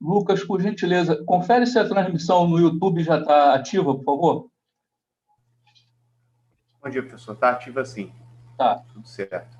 Lucas, por gentileza, confere se a transmissão no YouTube já está ativa, por favor. Bom dia, professor. Está ativa sim. Tá. Tudo certo.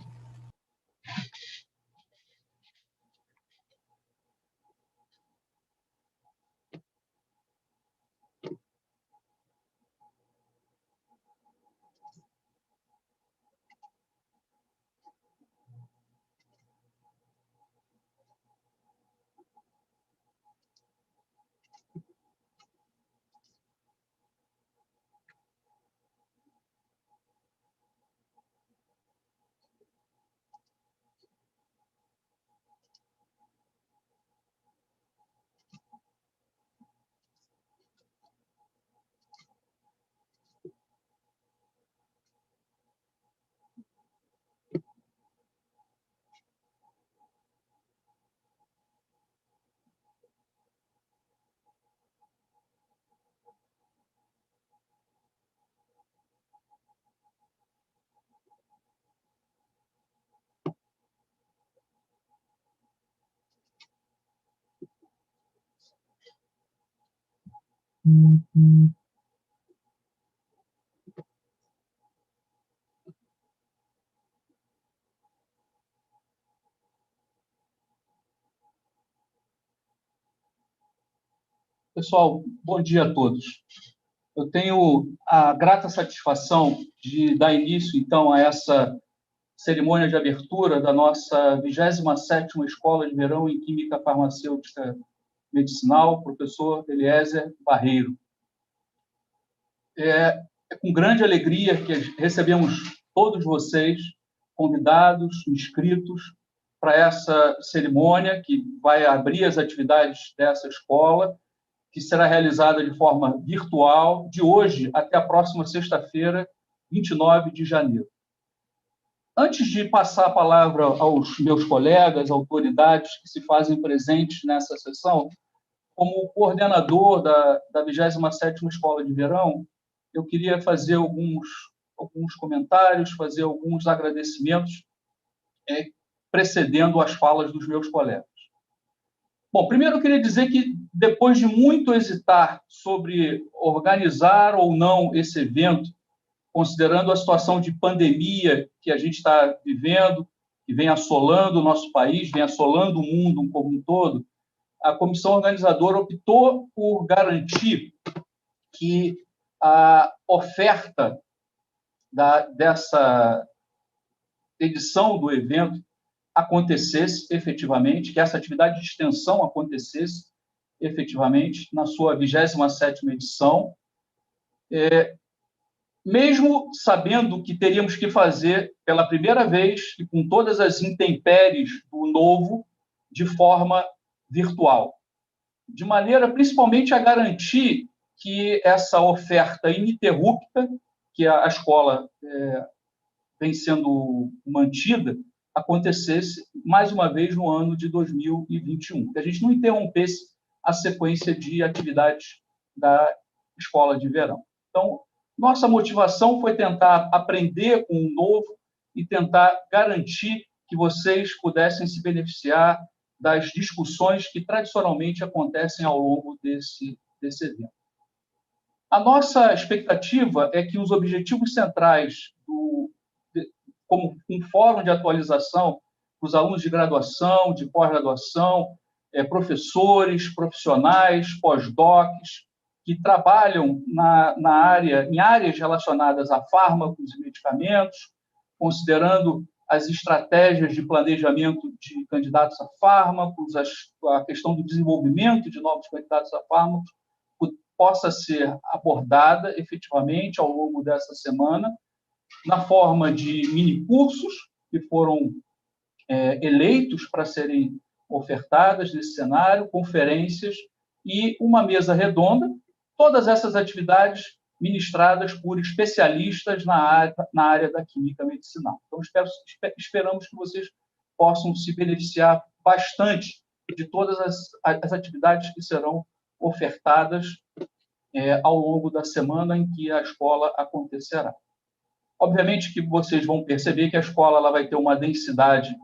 Pessoal, bom dia a todos. Eu tenho a grata satisfação de dar início, então, a essa cerimônia de abertura da nossa 27ª Escola de Verão em Química Farmacêutica Medicinal, professor Eliezer Barreiro. É com grande alegria que recebemos todos vocês, convidados, inscritos, para essa cerimônia que vai abrir as atividades dessa escola, que será realizada de forma virtual, de hoje até a próxima sexta-feira, 29 de janeiro. Antes de passar a palavra aos meus colegas, autoridades que se fazem presentes nessa sessão, como coordenador da 27ª Escola de Verão, eu queria fazer alguns comentários, fazer alguns agradecimentos, precedendo as falas dos meus colegas. Bom, primeiro eu queria dizer que, depois de muito hesitar sobre organizar ou não esse evento, considerando a situação de pandemia que a gente está vivendo, que vem assolando o nosso país, vem assolando o mundo como um todo, a comissão organizadora optou por garantir que a oferta dessa edição do evento acontecesse efetivamente, que essa atividade de extensão acontecesse efetivamente na sua 27ª edição, mesmo sabendo que teríamos que fazer pela primeira vez e com todas as intempéries do novo de forma virtual, de maneira principalmente a garantir que essa oferta ininterrupta, que a escola vem sendo mantida, acontecesse mais uma vez no ano de 2021, que a gente não interrompesse a sequência de atividades da escola de verão. Então, nossa motivação foi tentar aprender com o novo e tentar garantir que vocês pudessem se beneficiar das discussões que tradicionalmente acontecem ao longo desse evento. A nossa expectativa é que os objetivos centrais como um fórum de atualização para os alunos de graduação, de pós-graduação, professores, profissionais, pós-docs, que trabalham em áreas relacionadas a fármacos e medicamentos, considerando as estratégias de planejamento de candidatos a fármacos, a questão do desenvolvimento de novos candidatos a fármacos, possa ser abordada efetivamente ao longo dessa semana, na forma de mini-cursos que foram eleitos para serem ofertadas nesse cenário, conferências e uma mesa redonda, todas essas atividades ministradas por especialistas na área da química medicinal. Então, esperamos que vocês possam se beneficiar bastante de todas as atividades que serão ofertadas ao longo da semana em que a escola acontecerá. Obviamente que vocês vão perceber que a escola ela vai ter uma densidade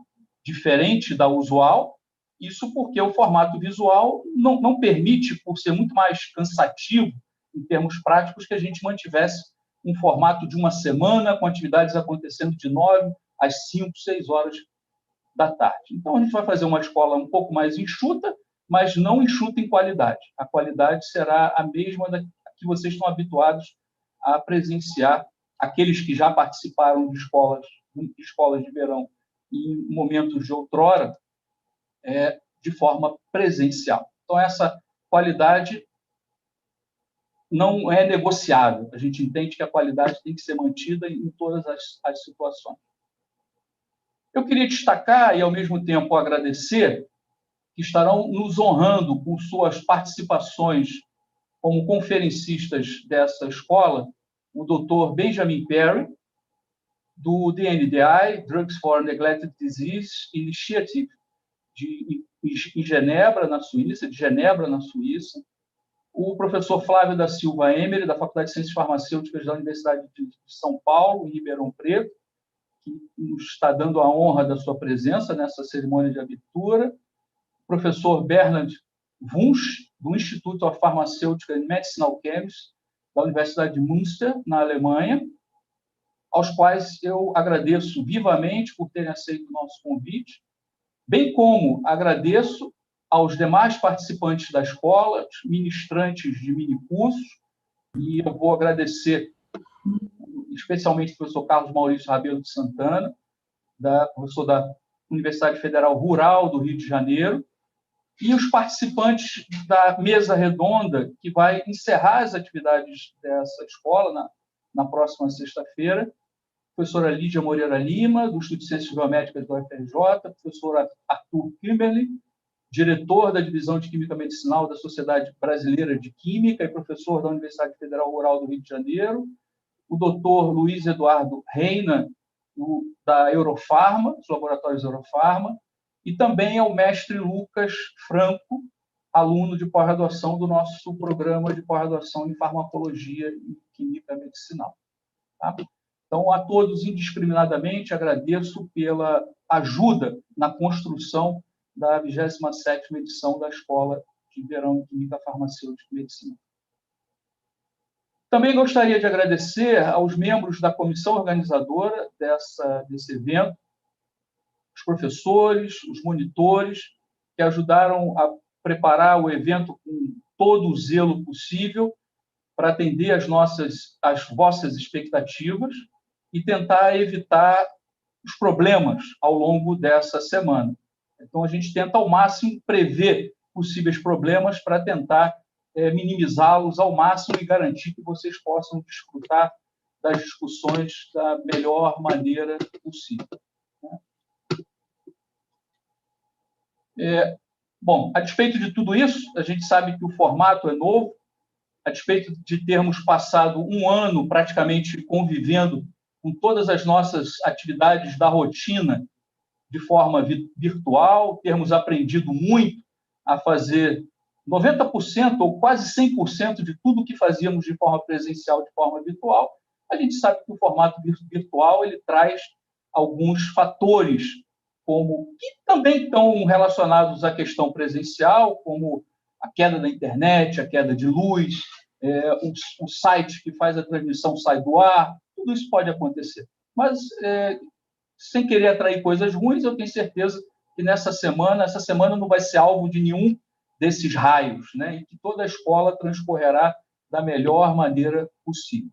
diferente da usual, isso porque o formato visual não permite, por ser muito mais cansativo em termos práticos, que a gente mantivesse um formato de uma semana, com atividades acontecendo de 9 às 5, 6 horas da tarde. Então, a gente vai fazer uma escola um pouco mais enxuta, mas não enxuta em qualidade. A qualidade será a mesma da que vocês estão habituados a presenciar, aqueles que já participaram de escolas de verão em momentos de outrora, de forma presencial. Então, essa qualidade não é negociável. A gente entende que a qualidade tem que ser mantida em todas as situações. Eu queria destacar e, ao mesmo tempo, agradecer que estarão nos honrando com suas participações como conferencistas dessa escola, o Dr. Benjamin Perry, do Dndi, Drugs for Neglected Disease Initiative, em Genebra, na Suíça, o professor Flávio da Silva Emery, da Faculdade de Ciências Farmacêuticas da Universidade de São Paulo, em Ribeirão Preto, que nos está dando a honra da sua presença nessa cerimônia de abertura, o professor Bernhard Wunsch, do Instituto of Pharmaceutical and Medicinal Chemistry, da Universidade de Münster, na Alemanha, aos quais eu agradeço vivamente por terem aceito o nosso convite, bem como agradeço aos demais participantes da escola, ministrantes de minicursos, e eu vou agradecer especialmente o professor Carlos Maurício Rabelo de Santana, professor da Universidade Federal Rural do Rio de Janeiro, e os participantes da mesa redonda, que vai encerrar as atividades dessa escola na próxima sexta-feira, professora Lídia Moreira Lima, do Instituto de Ciências Biomédicas do UFRJ, professor Arthur Kimberly, diretor da Divisão de Química Medicinal da Sociedade Brasileira de Química e professor da Universidade Federal Rural do Rio de Janeiro, o doutor Luiz Eduardo Reina, da Eurofarma, dos laboratórios Eurofarma, e também ao mestre Lucas Franco, aluno de pós-graduação do nosso programa de pós-graduação em Farmacologia e Química Medicinal. Tá? Então, a todos indiscriminadamente agradeço pela ajuda na construção da 27ª edição da Escola de Verão em Química Farmacêutica e Medicinal. Também gostaria de agradecer aos membros da comissão organizadora desse evento, os professores, os monitores, que ajudaram a preparar o evento com todo o zelo possível para atender as vossas expectativas e tentar evitar os problemas ao longo dessa semana. Então, a gente tenta, ao máximo, prever possíveis problemas para tentar minimizá-los ao máximo e garantir que vocês possam desfrutar das discussões da melhor maneira possível. Bom, a despeito de tudo isso, a gente sabe que o formato é novo, a despeito de termos passado um ano praticamente convivendo com todas as nossas atividades da rotina de forma virtual, termos aprendido muito a fazer 90% ou quase 100% de tudo que fazíamos de forma presencial, de forma virtual, a gente sabe que o formato virtual ele traz alguns fatores que também estão relacionados à questão presencial, como a queda da internet, a queda de luz, o site que faz a transmissão sai do ar, tudo isso pode acontecer. Mas, sem querer atrair coisas ruins, eu tenho certeza que essa semana não vai ser alvo de nenhum desses raios, né? E que toda a escola transcorrerá da melhor maneira possível.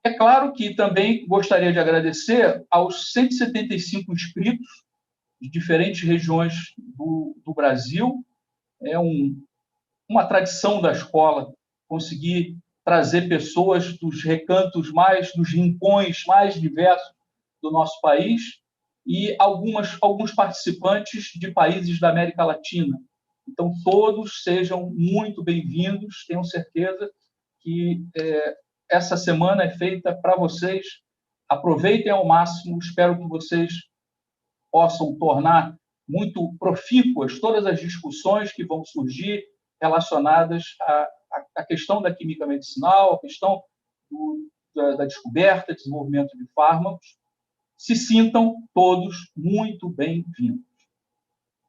É claro que também gostaria de agradecer aos 175 inscritos de diferentes regiões do Brasil. É uma tradição da escola conseguir trazer pessoas dos dos rincões mais diversos do nosso país e alguns participantes de países da América Latina. Então, todos sejam muito bem-vindos, tenham certeza que essa semana é feita para vocês. Aproveitem ao máximo, espero que vocês possam tornar muito profícuas todas as discussões que vão surgir relacionadas à questão da química medicinal, à questão da descoberta, desenvolvimento de fármacos. Se sintam todos muito bem-vindos.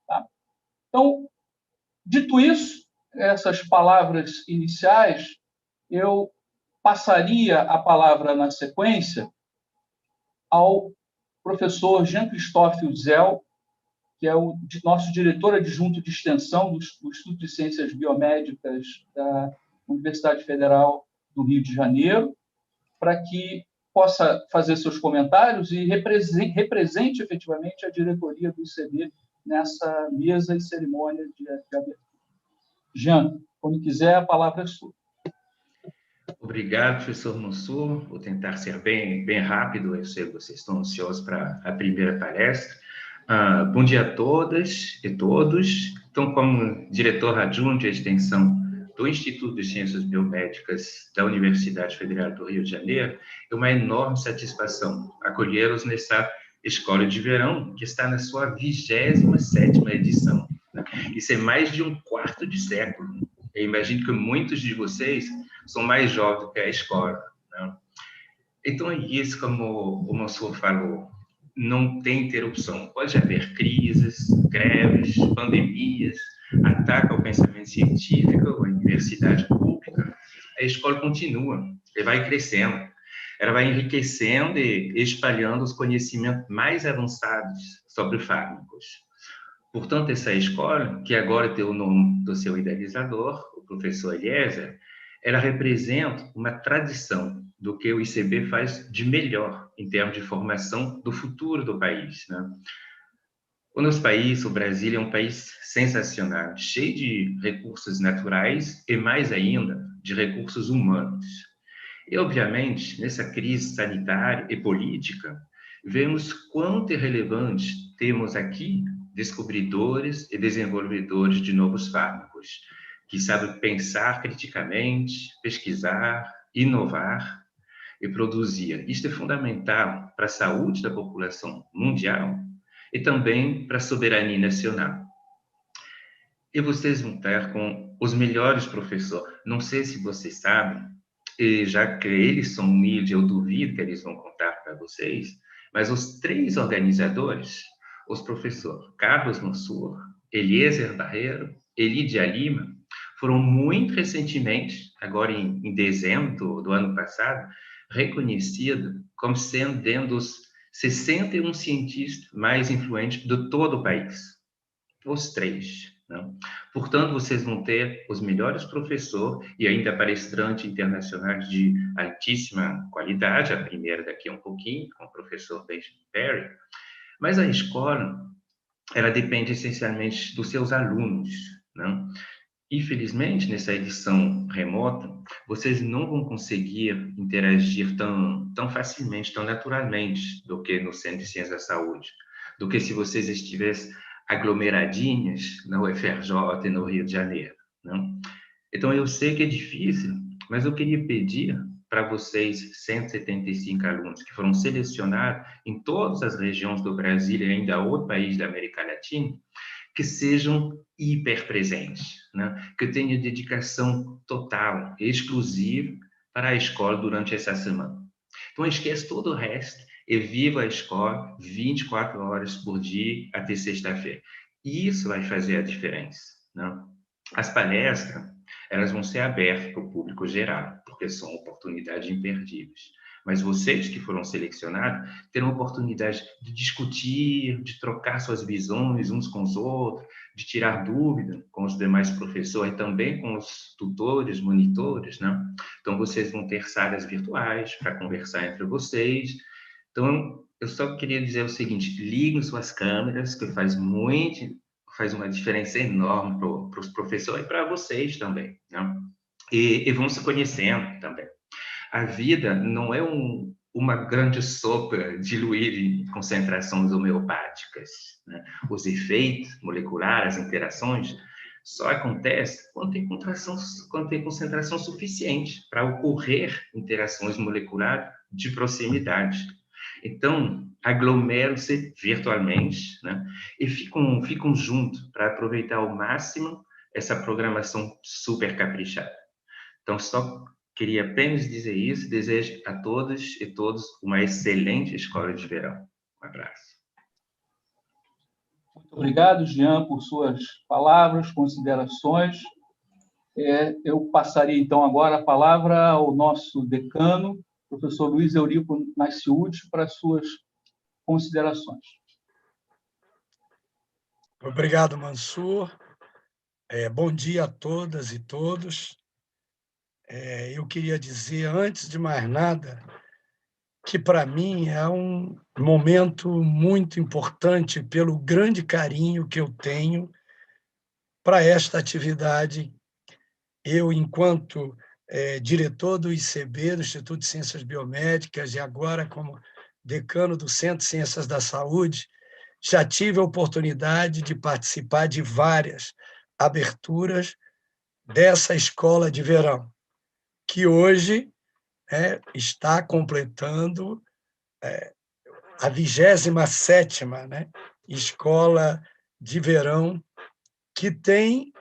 Tá? Então, dito isso, essas palavras iniciais, eu passaria a palavra na sequência ao professor Jean-Christophe Uzel, que é o nosso diretor adjunto de extensão do Instituto de Ciências Biomédicas da Universidade Federal do Rio de Janeiro, para que possa fazer seus comentários e represente efetivamente a diretoria do ICB nessa mesa e cerimônia de abertura. Jean, quando quiser, a palavra é sua. Obrigado, professor Mansur. Vou tentar ser bem rápido. Eu sei que vocês estão ansiosos para a primeira palestra. Bom dia a todas e todos. Então, como diretor adjunto de extensão do Instituto de Ciências Biomédicas da Universidade Federal do Rio de Janeiro, é uma enorme satisfação acolhê-los nessa escola de verão, que está na sua 27ª edição. Isso é mais de um quarto de século. Eu imagino que muitos de vocês são mais jovens que a escola. Né? Então, é isso, como o Mansur falou, não tem interrupção. Pode haver crises, greves, pandemias, ataque ao pensamento científico, à universidade pública. A escola continua e vai crescendo. Ela vai enriquecendo e espalhando os conhecimentos mais avançados sobre fármacos. Portanto, essa escola, que agora tem o nome do seu idealizador, o professor Eliezer, ela representa uma tradição do que o ICB faz de melhor em termos de formação do futuro do país. Né? O nosso país, o Brasil, é um país sensacional, cheio de recursos naturais e, mais ainda, de recursos humanos. E, obviamente, nessa crise sanitária e política, vemos quanto é relevante termos aqui descobridores e desenvolvedores de novos fármacos, que sabem pensar criticamente, pesquisar, inovar e produzir. Isto é fundamental para a saúde da população mundial e também para a soberania nacional. E vocês vão estar com os melhores professores. Não sei se vocês sabem, e já que eles são humildes, eu duvido que eles vão contar para vocês, mas os 3 organizadores, os professores Carlos Mansur, Eliezer Barreiro e Lídia Lima, foram muito recentemente, agora em dezembro do ano passado, reconhecidos como sendo dentro dos 61 cientistas mais influentes de todo o país. Os 3. Né? Portanto, vocês vão ter os melhores professores e ainda palestrantes internacionais de altíssima qualidade, a primeira daqui a um pouquinho, com o professor Benjamin Perry. Mas a escola, ela depende essencialmente dos seus alunos. Né? Infelizmente, nessa edição remota, vocês não vão conseguir interagir tão facilmente, tão naturalmente, do que no Centro de Ciências da Saúde, do que se vocês estivessem aglomeradinhas na UFRJ e no Rio de Janeiro. Né? Então, eu sei que é difícil, mas eu queria pedir para vocês, 175 alunos que foram selecionados em todas as regiões do Brasil e ainda outro país da América Latina, que sejam hiperpresentes, né? Que tenham dedicação total, exclusiva para a escola durante essa semana. Então, esquece todo o resto e viva a escola 24 horas por dia até sexta-feira. Isso vai fazer a diferença. Né? As palestras, elas vão ser abertas para o público geral, porque são oportunidades imperdíveis. Mas vocês que foram selecionados terão a oportunidade de discutir, de trocar suas visões uns com os outros, de tirar dúvida com os demais professores e também com os tutores, monitores, né? Então, vocês vão ter salas virtuais para conversar entre vocês. Então, eu só queria dizer o seguinte, liguem suas câmeras, que faz uma diferença enorme para os professores e para vocês também, né? E vão se conhecendo também. A vida não é uma grande sopa diluída em concentrações homeopáticas. Né? Os efeitos moleculares, as interações, só acontecem quando tem concentração suficiente para ocorrer interações moleculares de proximidade. Então, aglomeram-se virtualmente, né? E ficam juntos para aproveitar ao máximo essa programação super caprichada. Então, só queria apenas dizer isso. Desejo a todas e todos uma excelente escola de verão. Um abraço. Muito obrigado, Jean, por suas palavras, considerações. Eu passaria, então, agora a palavra ao nosso decano, professor Luiz Eurico Nasciuti, para suas considerações. Obrigado, Mansur. Bom dia a todas e todos. Eu queria dizer, antes de mais nada, que para mim é um momento muito importante pelo grande carinho que eu tenho para esta atividade. Eu, enquanto diretor do ICB, do Instituto de Ciências Biomédicas, e agora como decano do Centro de Ciências da Saúde, já tive a oportunidade de participar de várias aberturas dessa escola de verão, que hoje está completando a 27ª, né, escola de verão, que tem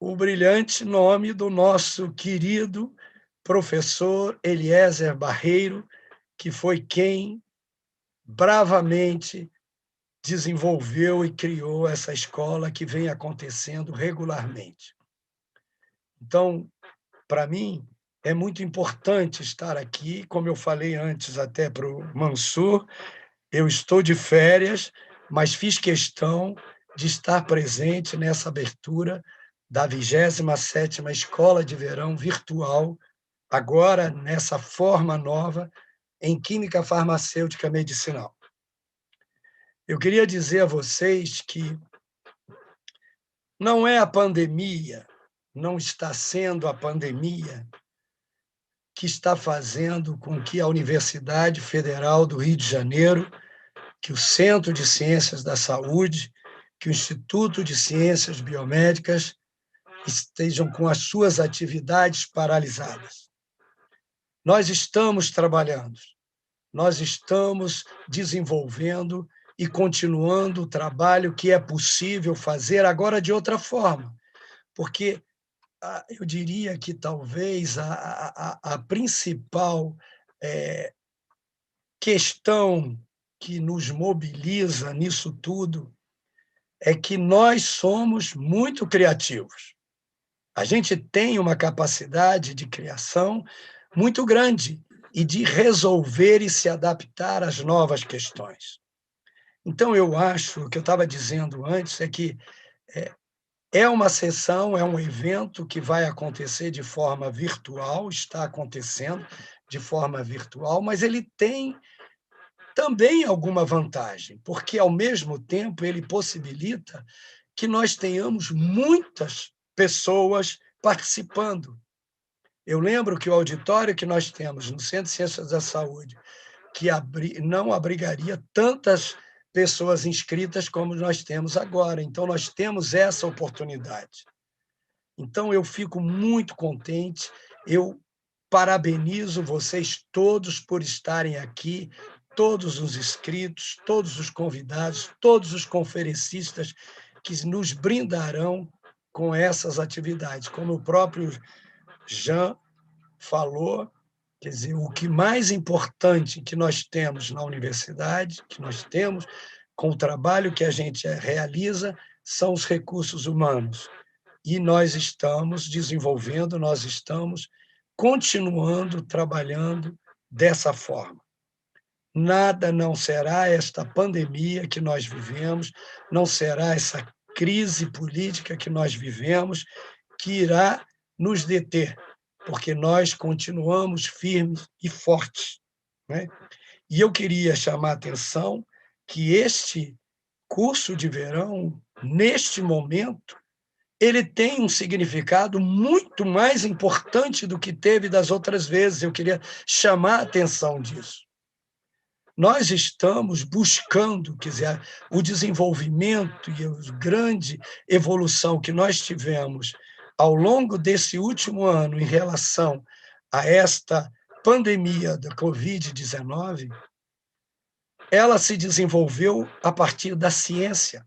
o brilhante nome do nosso querido professor Eliezer Barreiro, que foi quem bravamente desenvolveu e criou essa escola que vem acontecendo regularmente. Então, para mim, é muito importante estar aqui. Como eu falei antes até para o Mansur, eu estou de férias, mas fiz questão de estar presente nessa abertura da 27ª Escola de Verão Virtual, agora nessa forma nova, em Química Farmacêutica Medicinal. Eu queria dizer a vocês que não é a pandemia, não está sendo a pandemia que está fazendo com que a Universidade Federal do Rio de Janeiro, que o Centro de Ciências da Saúde, que o Instituto de Ciências Biomédicas estejam com as suas atividades paralisadas. Nós estamos trabalhando, nós estamos desenvolvendo e continuando o trabalho que é possível fazer agora de outra forma, porque eu diria que talvez a principal questão que nos mobiliza nisso tudo é que nós somos muito criativos. A gente tem uma capacidade de criação muito grande e de resolver e se adaptar às novas questões. Então, eu acho, o que eu estava dizendo antes é que é uma sessão, é um evento que vai acontecer de forma virtual, está acontecendo de forma virtual, mas ele tem também alguma vantagem, porque, ao mesmo tempo, ele possibilita que nós tenhamos muitas pessoas participando. Eu lembro que o auditório que nós temos no Centro de Ciências da Saúde, que não abrigaria tantas pessoas inscritas como nós temos agora. Então, nós temos essa oportunidade. Então, eu fico muito contente, eu parabenizo vocês todos por estarem aqui, todos os inscritos, todos os convidados, todos os conferencistas que nos brindarão com essas atividades. Como o próprio Jean falou, quer dizer, o que mais importante que nós temos na universidade, que nós temos com o trabalho que a gente realiza, são os recursos humanos. E nós estamos desenvolvendo, nós estamos continuando trabalhando dessa forma. Nada não será esta pandemia que nós vivemos, não será essa crise política que nós vivemos que irá nos deter, porque nós continuamos firmes e fortes, né? E eu queria chamar a atenção que este curso de verão, neste momento, ele tem um significado muito mais importante do que teve das outras vezes. Eu queria chamar a atenção disso. Nós estamos buscando, quer dizer, o desenvolvimento e a grande evolução que nós tivemos ao longo desse último ano em relação a esta pandemia da Covid-19, ela se desenvolveu a partir da ciência,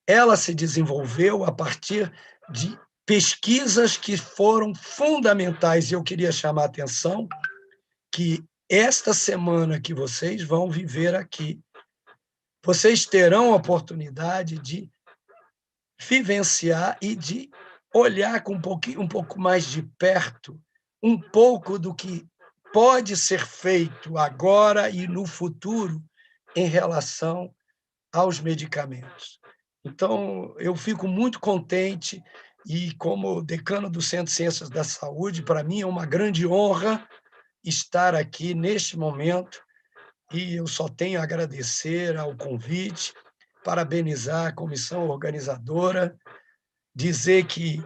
ela se desenvolveu a partir de pesquisas que foram fundamentais. E eu queria chamar a atenção que esta semana que vocês vão viver aqui, vocês terão a oportunidade de vivenciar e de olhar com um pouco mais de perto um pouco do que pode ser feito agora e no futuro em relação aos medicamentos. Então, eu fico muito contente e, como decano do Centro de Ciências da Saúde, para mim é uma grande honra estar aqui neste momento e eu só tenho a agradecer ao convite, parabenizar a comissão organizadora, dizer que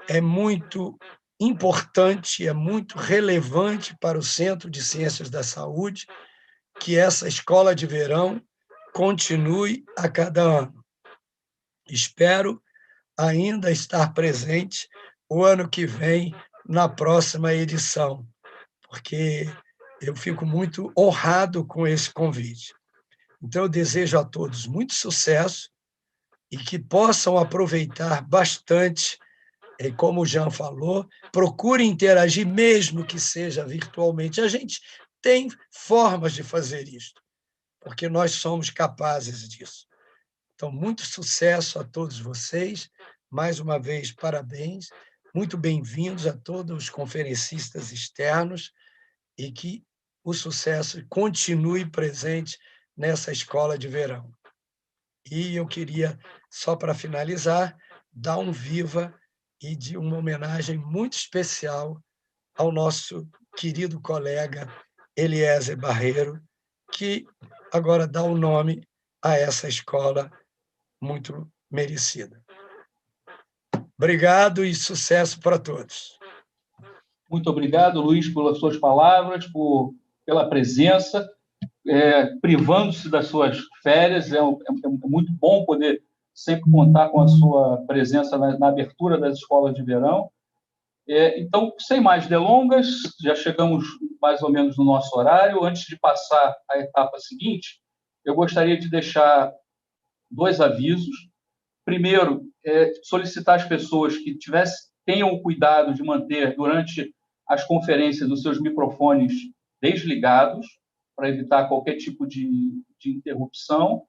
é muito importante, é muito relevante para o Centro de Ciências da Saúde que essa escola de verão continue a cada ano. Espero ainda estar presente o ano que vem, na próxima edição, porque eu fico muito honrado com esse convite. Então, eu desejo a todos muito sucesso e que possam aproveitar bastante, e como o Jean falou, procure interagir, mesmo que seja virtualmente. A gente tem formas de fazer isso, porque nós somos capazes disso. Então, muito sucesso a todos vocês. Mais uma vez, parabéns. Muito bem-vindos a todos os conferencistas externos e que o sucesso continue presente nessa escola de verão. E eu queria, só para finalizar, dar um viva e de uma homenagem muito especial ao nosso querido colega Eliezer Barreiro, que agora dá o nome a essa escola muito merecida. Obrigado e sucesso para todos. Muito obrigado, Luiz, pelas suas palavras, pela presença, privando-se das suas férias. É muito bom poder sempre contar com a sua presença na abertura das escolas de verão. Então, sem mais delongas, já chegamos mais ou menos no nosso horário. Antes de passar à etapa seguinte, eu gostaria de deixar 2 avisos. Primeiro, solicitar às pessoas que tenham o cuidado de manter, durante as conferências, os seus microfones desligados, para evitar qualquer tipo de interrupção.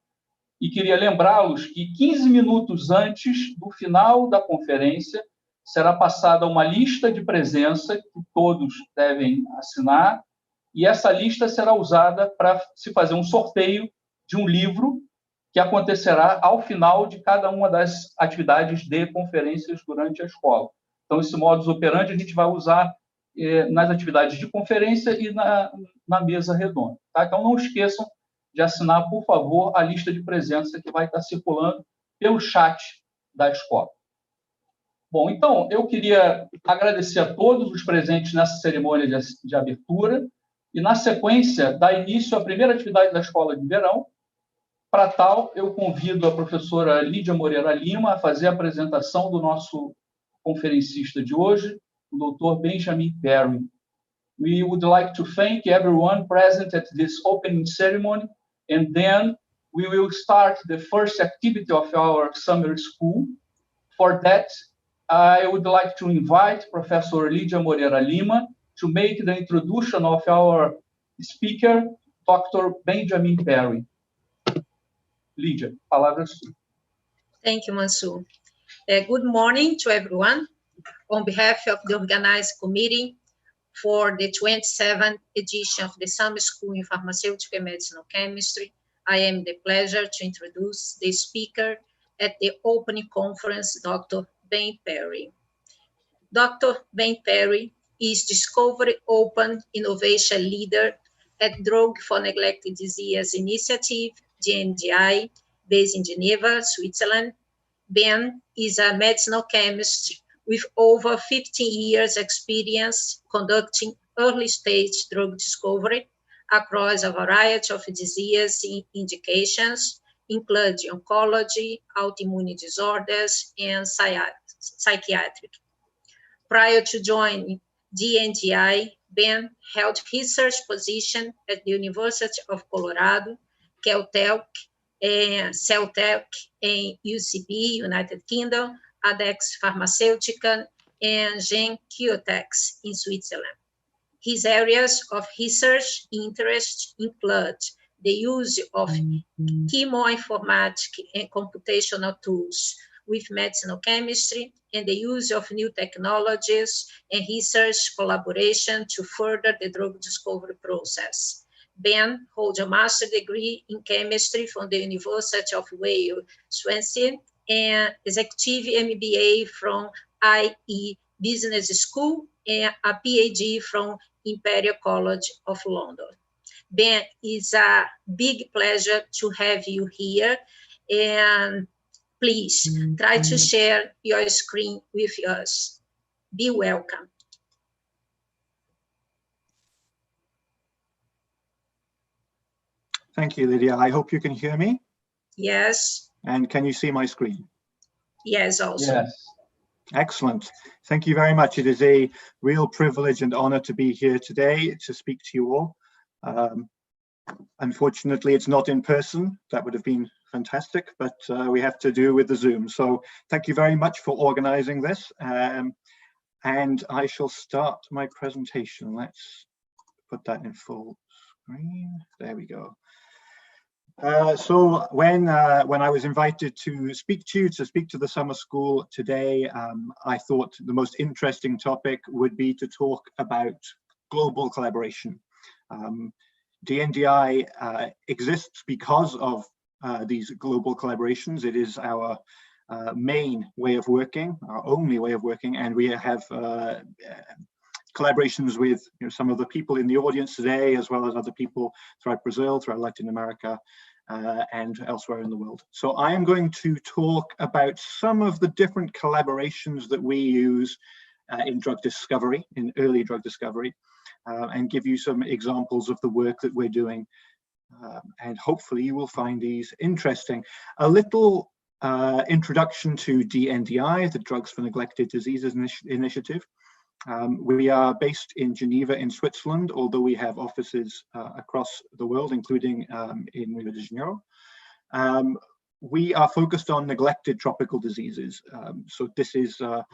E queria lembrá-los que 15 minutos antes do final da conferência, será passada uma lista de presença que todos devem assinar, e essa lista será usada para se fazer um sorteio de um livro que acontecerá ao final de cada uma das atividades de conferências durante a escola. Então, esse modus operandi a gente vai usar nas atividades de conferência e na mesa redonda. Tá? Então, não esqueçam de assinar, por favor, a lista de presença que vai estar circulando pelo chat da escola. Bom, então, eu queria agradecer a todos os presentes nessa cerimônia de abertura e, na sequência, dar início à primeira atividade da escola de verão. Para tal, eu convido a professora Lídia Moreira Lima a fazer a apresentação do nosso conferencista de hoje, o Dr. Benjamin Perry. We would like to thank everyone present at this opening ceremony, and then we will start the first activity of our summer school. For that, I would like to invite Professor Lídia Moreira Lima to make the introduction of our speaker, Dr. Benjamin Perry. Lídia, palavra sua. Thank you, Mansur. Good morning to everyone. On behalf of the organized committee for the 27th edition of the Summer School in Pharmaceutical and Medicinal Chemistry, I am the pleasure to introduce the speaker at the opening conference, Dr. Ben Perry. Dr. Ben Perry is Discovery Open Innovation Leader at Drug for Neglected Disease Initiative, Dndi, based in Geneva, Switzerland. Ben is a medicinal chemist with over 15 years experience conducting early-stage drug discovery across a variety of disease indications, including oncology, autoimmune disorders, and psychiatric. Prior to joining Dndi, Ben held research position at the University of Colorado Celtec, and UCB, United Kingdom, Adex Pharmaceutica, and Genkyotex in Switzerland. His areas of research interest include the use of chemoinformatic and computational tools with medicinal chemistry, and the use of new technologies and research collaboration to further the drug discovery process. Ben holds a master's degree in chemistry from the University of Wales, Swansea, and executive MBA from IE Business School, and a PhD from Imperial College of London. Ben, it's a big pleasure to have you here, and please try to share your screen with us. Be welcome. Thank you, Lydia. I hope you can hear me. Yes. And can you see my screen? Yes, also. Yes. Excellent. Thank you very much. It is a real privilege and honor to be here today to speak to you all. Unfortunately, it's not in person. That would have been fantastic, but we have to do with the Zoom. So thank you very much for organizing this. And I shall start my presentation. Let's put that in full screen. There we go. So when I was invited to speak to the summer school today, I thought the most interesting topic would be to talk about global collaboration. DNDi exists because of these global collaborations. It is our main way of working, our only way of working, and we have collaborations with some of the people in the audience today, as well as other people throughout Brazil, throughout Latin America, and elsewhere in the world. So I am going to talk about some of the different collaborations that we use in drug discovery, in early drug discovery, and give you some examples of the work that we're doing. And hopefully you will find these interesting. A little introduction to DNDi, the Drugs for Neglected Diseases Initiative. We are based in Geneva in Switzerland, although we have offices across the world, including in Rio de Janeiro. We are focused on neglected tropical diseases. So this is a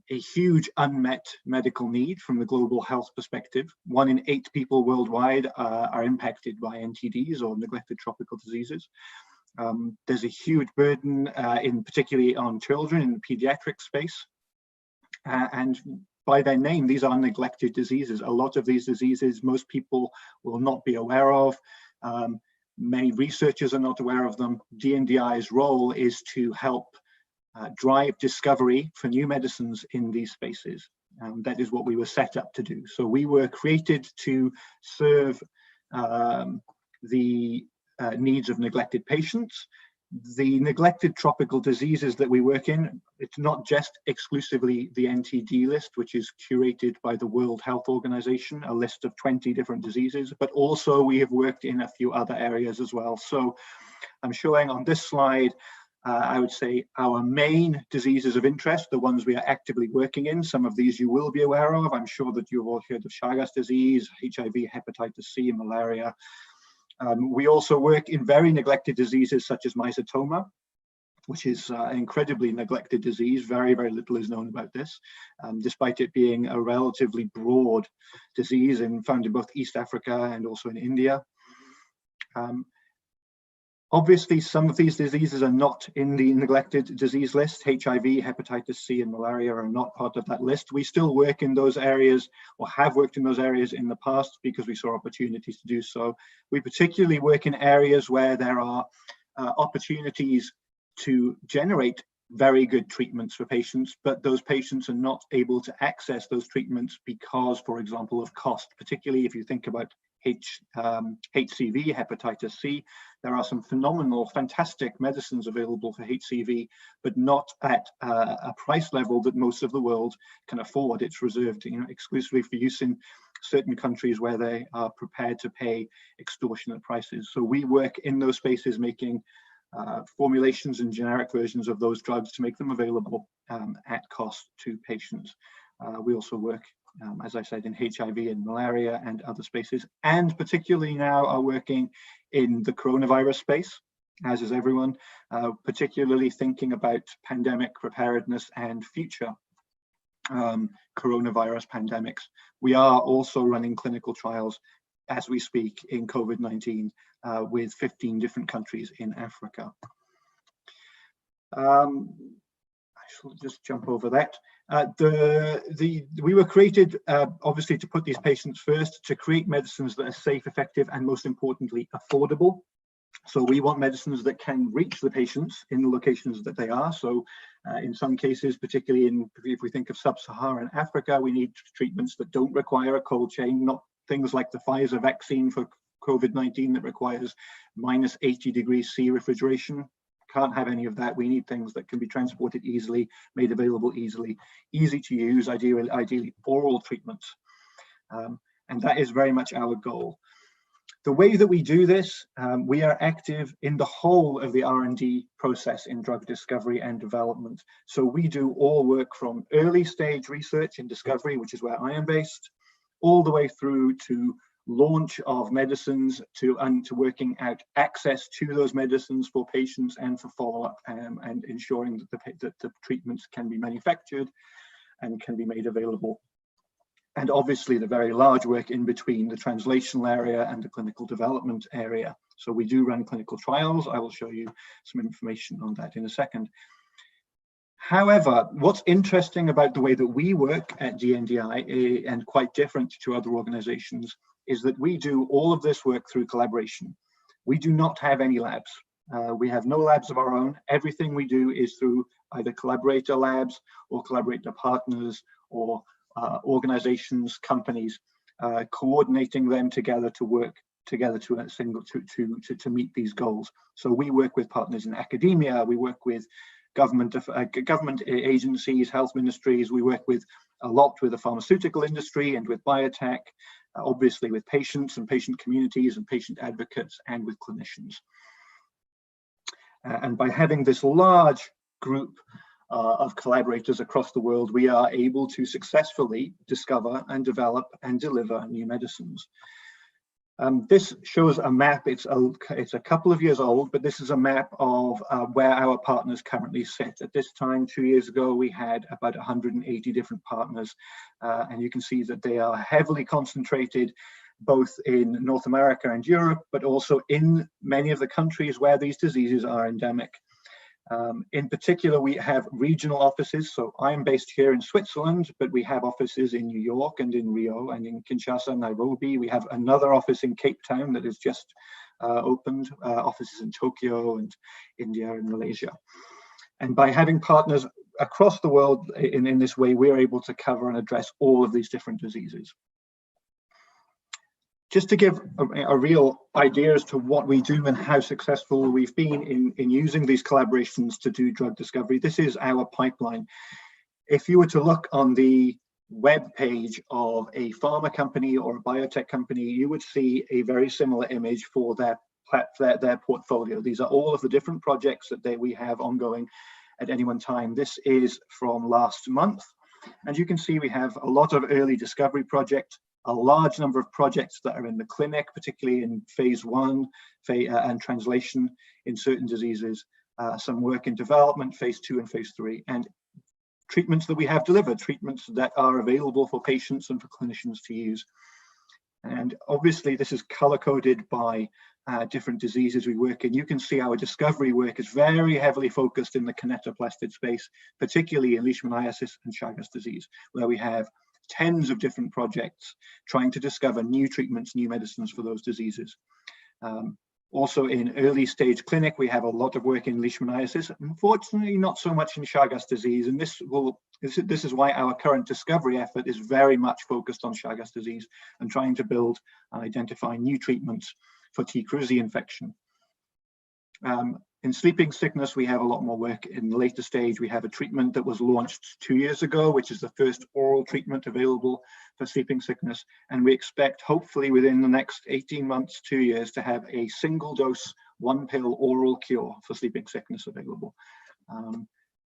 huge unmet medical need from the global health perspective. 1 in 8 people worldwide are impacted by NTDs, or neglected tropical diseases. There's a huge burden, particularly on children in the pediatric space. And by their name, these are neglected diseases. A lot of these diseases, most people will not be aware of. Many researchers are not aware of them. DNDi's role is to help drive discovery for new medicines in these spaces. That is what we were set up to do. So we were created to serve the needs of neglected patients. The neglected tropical diseases that we work in, it's not just exclusively the NTD list, which is curated by the World Health Organization, a list of 20 different diseases, but also we have worked in a few other areas as well. So I'm showing on this slide, I would say our main diseases of interest, the ones we are actively working in. Some of these you will be aware of. I'm sure that you've all heard of chagas disease, HIV, hepatitis C, malaria. We also work in very neglected diseases such as mycetoma, which is an incredibly neglected disease. Very, very little is known about this, despite it being a relatively broad disease and found in both East Africa and also in India. Obviously, some of these diseases are not in the neglected disease list. HIV, hepatitis C, and malaria are not part of that list. We still work in those areas, or have worked in those areas in the past, because we saw opportunities to do so. We particularly work in areas where there are opportunities to generate very good treatments for patients, but those patients are not able to access those treatments because, for example, of cost, particularly if you think about HCV, hepatitis C. There are some phenomenal, fantastic medicines available for HCV, but not at a price level that most of the world can afford. It's reserved, exclusively for use in certain countries where they are prepared to pay extortionate prices. So we work in those spaces, making formulations and generic versions of those drugs to make them available at cost to patients. We also work as I said, in HIV and malaria and other spaces, and particularly now are working in the coronavirus space, as is everyone, particularly thinking about pandemic preparedness and future coronavirus pandemics. We are also running clinical trials as we speak in COVID-19 with 15 different countries in Africa. I shall just jump over that. We were created obviously to put these patients first, to create medicines that are safe, effective, and most importantly, affordable. So we want medicines that can reach the patients in the locations that they are. So in some cases, particularly if we think of sub-Saharan Africa, we need treatments that don't require a cold chain, not things like the Pfizer vaccine for COVID-19 that requires minus 80 degrees C refrigeration. Can't have any of that. We need things that can be transported easily, made available easily, easy to use, ideally oral treatments. And that is very much our goal. The way that we do this, we are active in the whole of the R&D process in drug discovery and development. So we do all work from early stage research and discovery, which is where I am based, all the way through to launch of medicines, to working out access to those medicines for patients and for follow-up, and ensuring that the treatments can be manufactured and can be made available. And obviously the very large work in between the translational area and the clinical development area. So we do run clinical trials. I will show you some information on that in a second. However, what's interesting about the way that we work at DNDi, and quite different to other organizations, is that we do all of this work through collaboration. We do not have any labs. We have no labs of our own. Everything we do is through either collaborator labs or collaborator partners or organizations, companies, coordinating them together to work together to meet these goals. So we work with partners in academia, we work with government agencies, health ministries, we work with a lot with the pharmaceutical industry and with biotech, obviously with patients and patient communities and patient advocates and with clinicians. And by having this large group of collaborators across the world, we are able to successfully discover and develop and deliver new medicines. This shows a map. It's a couple of years old, but this is a map of where our partners currently sit. At this time, 2 years ago, we had about 180 different partners, and you can see that they are heavily concentrated both in North America and Europe, but also in many of the countries where these diseases are endemic. In particular, we have regional offices. So I'm based here in Switzerland, but we have offices in New York and in Rio and in Kinshasa, Nairobi. We have another office in Cape Town that has just opened, offices in Tokyo and India and Malaysia. And by having partners across the world in this way, we're able to cover and address all of these different diseases. Just to give a real idea as to what we do and how successful we've been in using these collaborations to do drug discovery, this is our pipeline. If you were to look on the web page of a pharma company or a biotech company, you would see a very similar image for their portfolio. These are all of the different projects that we have ongoing at any one time. This is from last month, and you can see we have a lot of early discovery projects, a large number of projects that are in the clinic, particularly in phase 1 and translation in certain diseases, some work in development, phase 2 and phase 3, and treatments that we have delivered, treatments that are available for patients and for clinicians to use. And obviously this is color-coded by different diseases we work in. You can see our discovery work is very heavily focused in the kinetoplastid space, particularly in leishmaniasis and Chagas disease, where we have tens of different projects trying to discover new treatments, new medicines for those diseases. Also in early stage clinic, we have a lot of work in leishmaniasis, unfortunately not so much in Chagas disease. And this is why our current discovery effort is very much focused on Chagas disease and trying to build and identify new treatments for T. cruzi infection. In sleeping sickness, we have a lot more work. In the later stage, we have a treatment that was launched 2 years ago, which is the first oral treatment available for sleeping sickness. And we expect, hopefully within the next 18 months, 2 years, to have a single dose, 1 pill oral cure for sleeping sickness available.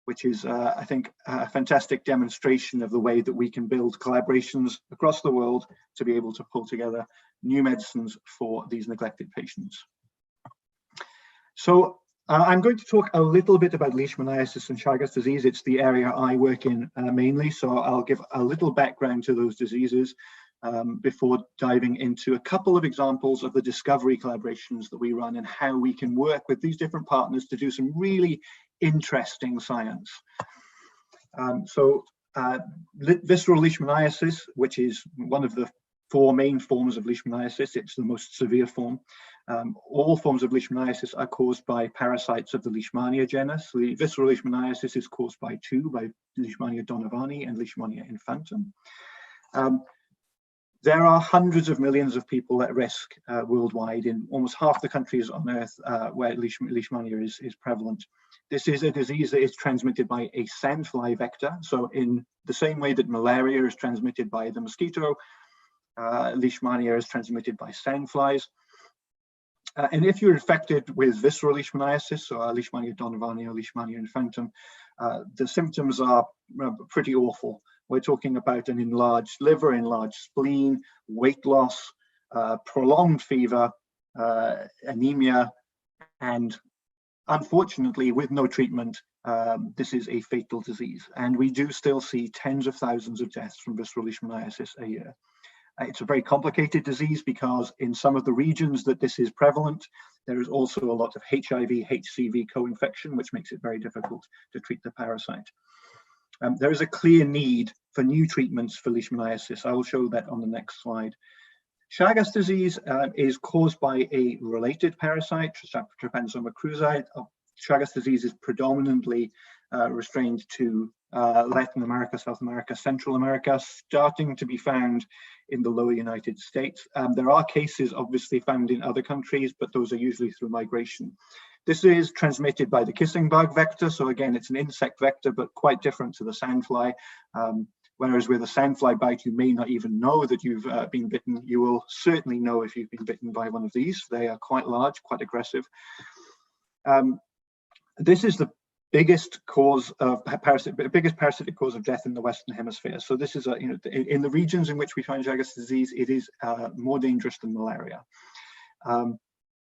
which is, I think, a fantastic demonstration of the way that we can build collaborations across the world to be able to pull together new medicines for these neglected patients. So I'm going to talk a little bit about leishmaniasis and Chagas disease. It's the area I work in mainly, so I'll give a little background to those diseases before diving into a couple of examples of the discovery collaborations that we run and how we can work with these different partners to do some really interesting science. Visceral leishmaniasis, which is one of the 4 main forms of leishmaniasis, it's the most severe form. All forms of leishmaniasis are caused by parasites of the Leishmania genus. The visceral leishmaniasis is caused by 2, by Leishmania donovani and Leishmania infantum. There are hundreds of millions of people at risk worldwide in almost half the countries on Earth where Leishmania is prevalent. This is a disease that is transmitted by a sandfly vector. So in the same way that malaria is transmitted by the mosquito, Leishmania is transmitted by sandflies. And if you're infected with visceral leishmaniasis, so Leishmania donovani or Leishmania infantum, the symptoms are pretty awful. We're talking about an enlarged liver, enlarged spleen, weight loss, prolonged fever, anemia, and unfortunately, with no treatment, this is a fatal disease. And we do still see tens of thousands of deaths from visceral leishmaniasis a year. It's a very complicated disease because in some of the regions that this is prevalent, there is also a lot of HIV, HCV co-infection, which makes it very difficult to treat the parasite. There is a clear need for new treatments for leishmaniasis. I will show that on the next slide. Chagas disease is caused by a related parasite, Trypanosoma cruzi. Chagas disease is predominantly restrained to Latin America, South America, Central America, starting to be found in the lower United States. There are cases obviously found in other countries, but those are usually through migration. This is transmitted by the kissing bug vector. So again, it's an insect vector, but quite different to the sandfly. Whereas with a sandfly bite, you may not even know that you've been bitten. You will certainly know if you've been bitten by one of these. They are quite large, quite aggressive. This is the biggest cause of biggest parasitic cause of death in the Western Hemisphere. So this is in the regions in which we find Chagas disease, it is more dangerous than malaria.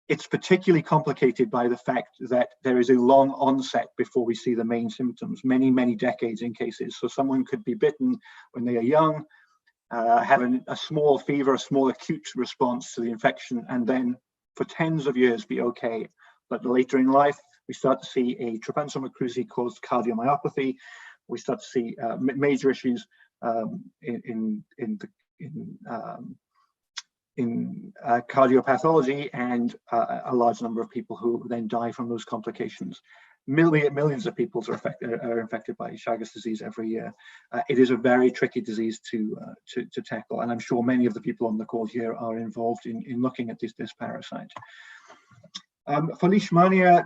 It's particularly complicated by the fact that there is a long onset before we see the main symptoms, many, many decades in cases. So someone could be bitten when they are young, have a small fever, a small acute response to the infection, and then for tens of years be okay. But later in life, we start to see a Trypanosoma cruzi caused cardiomyopathy. We start to see major issues in cardiopathology, and a large number of people who then die from those complications. Millions of people are infected by Chagas disease every year. It is a very tricky disease to tackle, and I'm sure many of the people on the call here are involved in looking at this parasite. For Leishmania,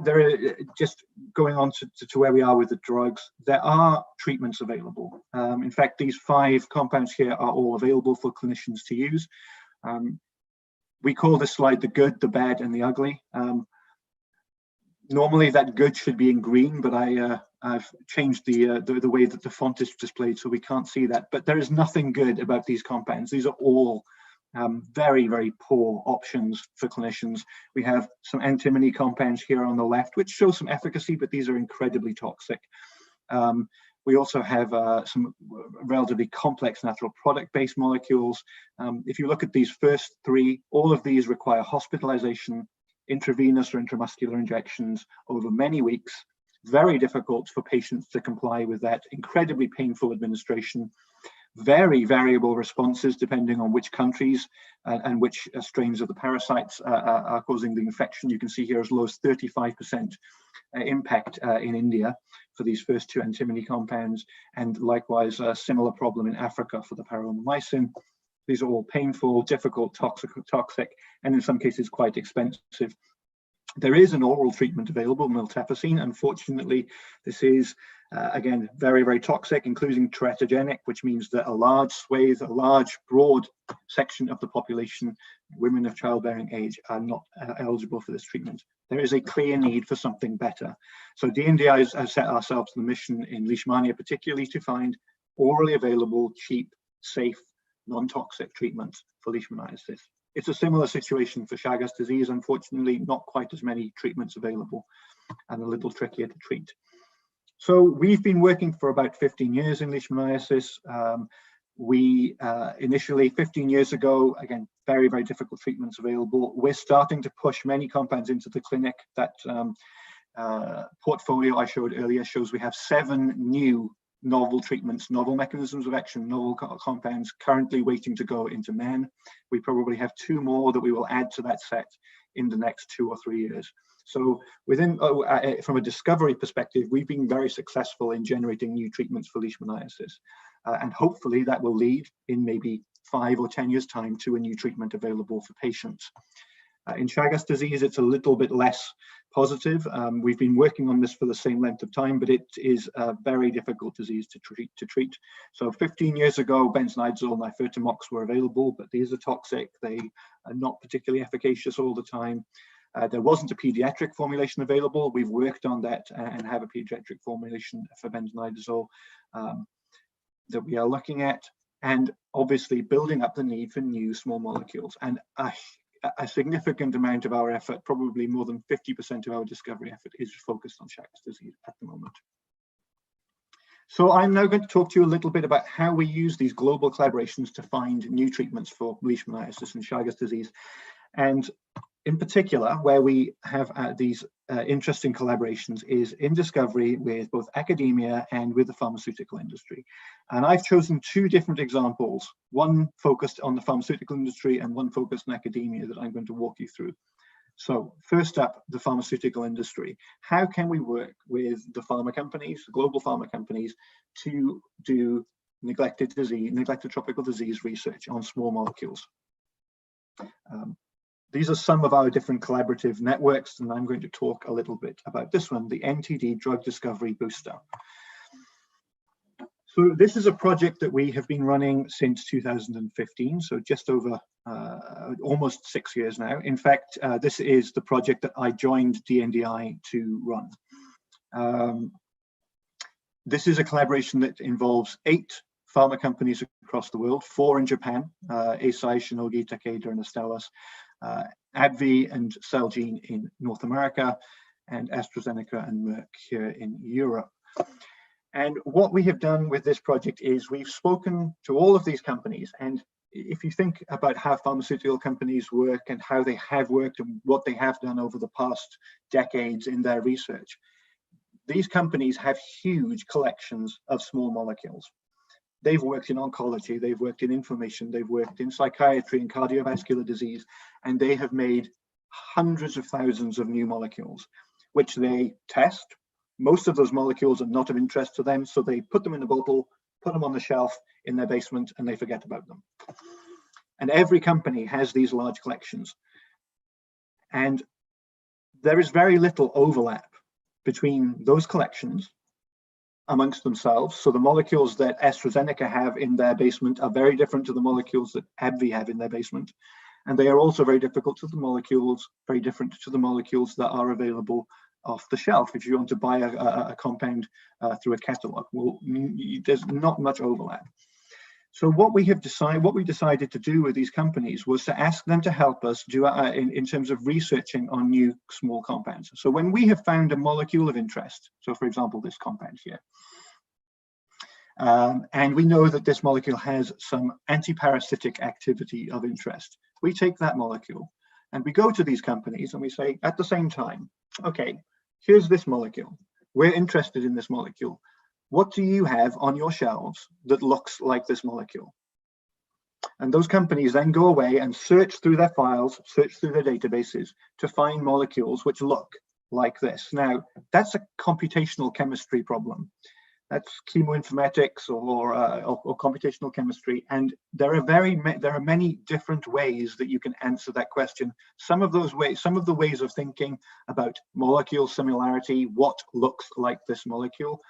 just going on to where we are with the drugs, there are treatments available. In fact, these 5 compounds here are all available for clinicians to use. We call this slide the good, the bad, and the ugly. Normally that good should be in green, but I've changed the way that the font is displayed so we can't see that. But there is nothing good about these compounds. These are all very, very poor options for clinicians. We have some antimony compounds here on the left, which show some efficacy, but these are incredibly toxic. We also have some relatively complex natural product-based molecules. If you look at these first 3, all of these require hospitalization, intravenous or intramuscular injections over many weeks. Very difficult for patients to comply with that, incredibly painful administration. Very variable responses depending on which countries and which strains of the parasites are causing the infection. You can see here as low as 35% impact in India for these first 2 antimony compounds, and likewise a similar problem in Africa for the paromomycin. These are all painful, difficult, toxic, and in some cases quite expensive. There is an oral treatment available, miltefosine. Unfortunately, this is Again, very, very toxic, including teratogenic, which means that a large swathe, a large, broad section of the population, women of childbearing age, are not eligible for this treatment. There is a clear need for something better. So Dndi has set ourselves the mission in Leishmania, particularly to find orally available, cheap, safe, non-toxic treatments for leishmaniasis. It's a similar situation for Chagas disease. Unfortunately, not quite as many treatments available and a little trickier to treat. So we've been working for about 15 years in leishmaniasis. We initially, 15 years ago, again, very, very difficult treatments available. We're starting to push many compounds into the clinic. That portfolio I showed earlier shows we have 7 new novel treatments, novel mechanisms of action, novel compounds currently waiting to go into men. We probably have 2 more that we will add to that set in the next 2 or 3 years. So within, from a discovery perspective, we've been very successful in generating new treatments for leishmaniasis. And hopefully that will lead in maybe 5 or 10 years' time to a new treatment available for patients. In Chagas disease, it's a little bit less positive. We've been working on this for the same length of time, but it is a very difficult disease to treat. So 15 years ago, benznidazole and nifurtimox were available, but these are toxic. They are not particularly efficacious all the time. There wasn't a pediatric formulation available. We've worked on that and have a pediatric formulation for benznidazole that we are looking at, and obviously building up the need for new small molecules. And a significant amount of our effort, probably more than 50% of our discovery effort, is focused on Chagas disease at the moment. So I'm now going to talk to you a little bit about how we use these global collaborations to find new treatments for leishmaniasis and Chagas disease. And in particular, where we have these interesting collaborations is in discovery with both academia and with the pharmaceutical industry. And I've chosen 2 different examples, one focused on the pharmaceutical industry and one focused on academia, that I'm going to walk you through. So first up, the pharmaceutical industry. How can we work with the pharma companies, global pharma companies, to do neglected tropical disease research on small molecules? These are some of our different collaborative networks, and I'm going to talk a little bit about this one, the NTD Drug Discovery Booster. So this is a project that we have been running since 2015, so just over almost 6 years now. In fact, this is the project that I joined Dndi to run. This is a collaboration that involves 8 pharma companies across the world, 4 in Japan, Eisai, Shionogi, Takeda, and Astellas, AbbVie and Celgene in North America, and AstraZeneca and Merck here in Europe. And what we have done with this project is we've spoken to all of these companies. And if you think about how pharmaceutical companies work and how they have worked and what they have done over the past decades in their research, these companies have huge collections of small molecules. They've worked in oncology, they've worked in inflammation, they've worked in psychiatry and cardiovascular disease, and they have made hundreds of thousands of new molecules, which they test. Most of those molecules are not of interest to them, so they put them in a bottle, put them on the shelf in their basement, and they forget about them. And every company has these large collections. And there is very little overlap between those collections amongst themselves. So the molecules that AstraZeneca have in their basement are very different to the molecules that AbbVie have in their basement. And they are also very different to the molecules that are available off the shelf. If you want to buy a compound through a catalog, well, there's not much overlap. So what we decided to do with these companies was to ask them to help us do in terms of researching on new small compounds. So when we have found a molecule of interest, so for example, this compound here, and we know that this molecule has some antiparasitic activity of interest, we take that molecule and we go to these companies and we say at the same time, okay, here's this molecule. We're interested in this molecule. What do you have on your shelves that looks like this molecule? And those companies then go away and search through their files, search through their databases to find molecules which look like this. Now, that's a computational chemistry problem. That's chemoinformatics or computational chemistry, and there are many different ways that you can answer that question. Some of the ways of thinking about molecule similarity, what looks like this molecule,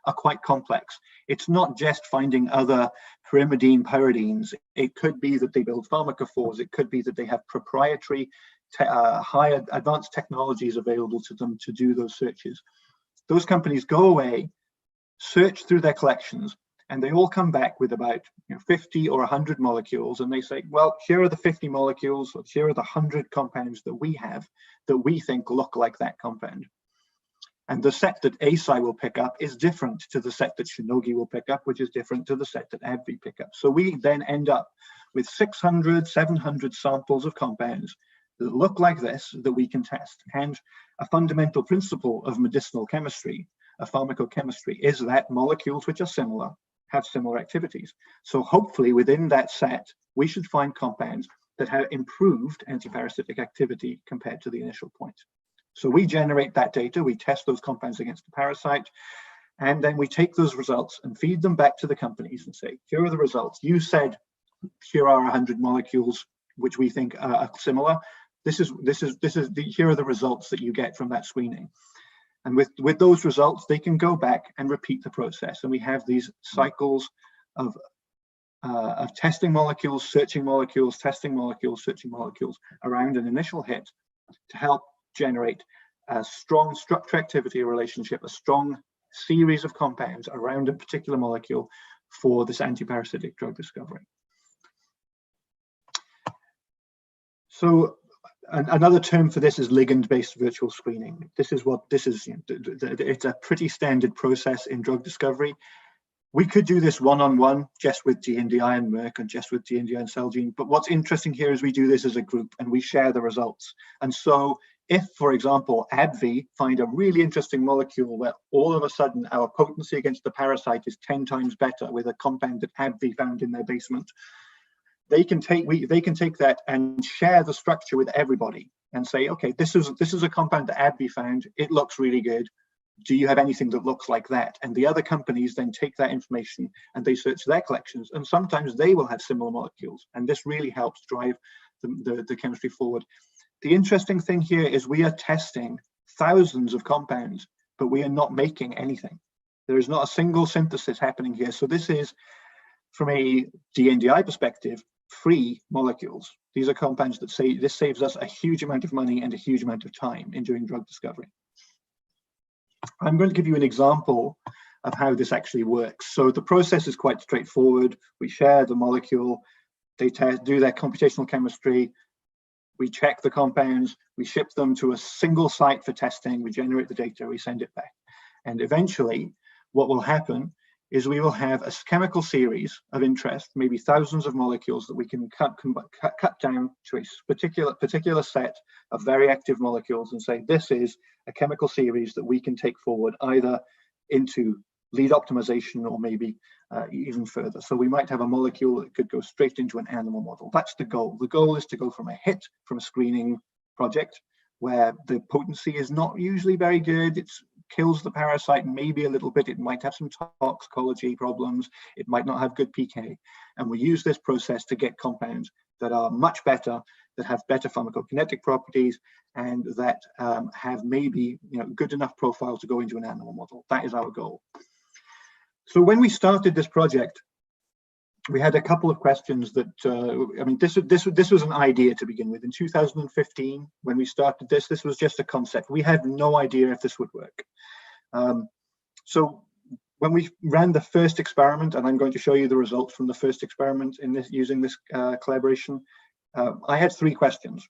are quite complex. It's not just finding other pyrimidine pyridines. It could be that they build pharmacophores. It could be that they have proprietary high advanced technologies available to them to do those searches. Those companies go away, search through their collections, and they all come back with about 50 or 100 molecules, and they say, well, here are the 50 molecules, or here are the 100 compounds that we have that we think look like that compound. And the set that ASI will pick up is different to the set that Shionogi will pick up, which is different to the set that AbbVie pick up. So we then end up with 600, 700 samples of compounds that look like this that we can test. And a fundamental principle of medicinal chemistry, of pharmacochemistry, is that molecules which are similar have similar activities. So hopefully within that set, we should find compounds that have improved antiparasitic activity compared to the initial point. So we generate that data, we test those compounds against the parasite, and then we take those results and feed them back to the companies and say, here are the results. You said, here are 100 molecules which we think are similar. Here are the results that you get from that screening. And with those results, they can go back and repeat the process. And we have these cycles of testing molecules, searching molecules, testing molecules, searching molecules around an initial hit to help generate a strong structure activity relationship, a strong series of compounds around a particular molecule for this antiparasitic drug discovery. So another term for this is ligand-based virtual screening. This is it's a pretty standard process in drug discovery. We could do this one-on-one just with Dndi and Merck and just with Dndi and Celgene. But what's interesting here is we do this as a group and we share the results. And so if, for example, AbbVie find a really interesting molecule where all of a sudden our potency against the parasite is 10 times better with a compound that AbbVie found in their basement, they can take that and share the structure with everybody and say, okay, this is a compound that AbbVie found. It looks really good. Do you have anything that looks like that? And the other companies then take that information and they search their collections, and sometimes they will have similar molecules. And this really helps drive the chemistry forward. The interesting thing here is we are testing thousands of compounds, but we are not making anything. There is not a single synthesis happening here. So this is, from a Dndi perspective, free molecules. These are compounds that say this saves us a huge amount of money and a huge amount of time in doing drug discovery. I'm going to give you an example of how this actually works. So the process is quite straightforward. We share the molecule, they do their computational chemistry, we check the compounds, we ship them to a single site for testing, we generate the data, we send it back. And eventually, what will happen is we will have a chemical series of interest, maybe thousands of molecules that we can cut down to a particular set of very active molecules and say, this is a chemical series that we can take forward either into lead optimization or maybe even further. So we might have a molecule that could go straight into an animal model. That's the goal. The goal is to go from a hit from a screening project where the potency is not usually very good. It kills the parasite maybe a little bit. It might have some toxicology problems. It might not have good PK. And we use this process to get compounds that are much better, that have better pharmacokinetic properties, and that have maybe good enough profile to go into an animal model. That is our goal. So when we started this project, we had a couple of questions that, I mean, this was an idea to begin with. In 2015, when we started this was just a concept. We had no idea if this would work. So when we ran the first experiment, and I'm going to show you the results from the first experiment in this using this collaboration, I had three questions.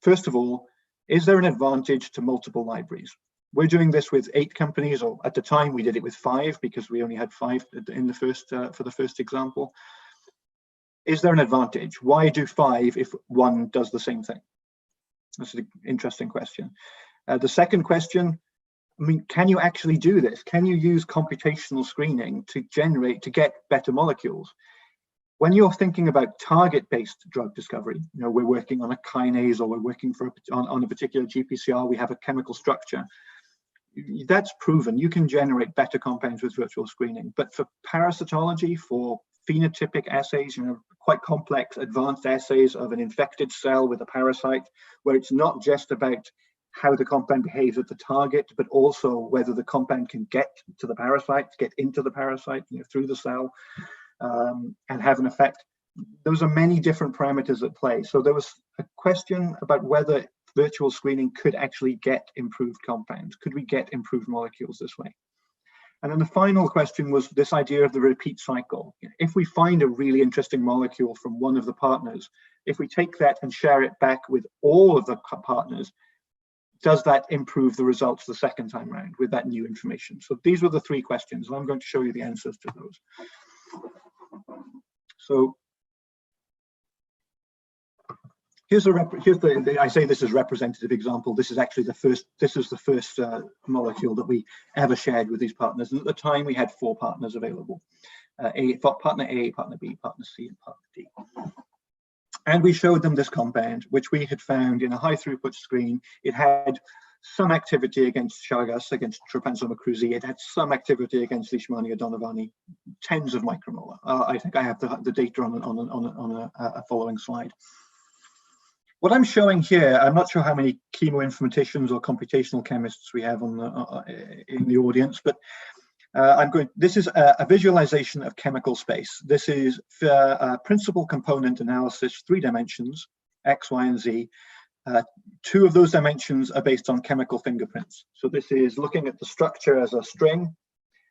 First of all, is there an advantage to multiple libraries? We're doing this with 8 companies, or at the time we did it with 5 because we only had 5 in the first for the first example. Is there an advantage? Why do 5 if one does the same thing? That's an interesting question. The second question, I mean, can you actually do this? Can you use computational screening to get better molecules? When you're thinking about target-based drug discovery, we're working on a kinase or we're working on a particular GPCR, we have a chemical structure. that's proven. You can generate better compounds with virtual screening. But for parasitology, for phenotypic assays, quite complex advanced assays of an infected cell with a parasite, where it's not just about how the compound behaves at the target, but also whether the compound can get to the parasite, get into the parasite, through the cell, and have an effect. Those are many different parameters at play. So there was a question about whether virtual screening could actually get improved compounds. Could we get improved molecules this way? And then the final question was this idea of the repeat cycle. If we find a really interesting molecule from one of the partners, if we take that and share it back with all of the partners, does that improve the results the second time around with that new information? So these were the three questions, and I'm going to show you the answers to those. So here's the I say this is representative example. This is actually the first molecule that we ever shared with these partners. And at the time we had 4 partners available, partner A, partner B, partner C, and partner D. And we showed them this compound, which we had found in a high throughput screen. It had some activity against chagas, against Trypanosoma cruzi. It had some activity against Leishmania donovani, tens of micromolar. I think I have the data on a following slide. What I'm showing here, I'm not sure how many chemoinformaticians or computational chemists we have in the audience, but this is a visualization of chemical space. This is principal component analysis, 3 dimensions, X, Y, and Z. 2 of those dimensions are based on chemical fingerprints. So this is looking at the structure as a string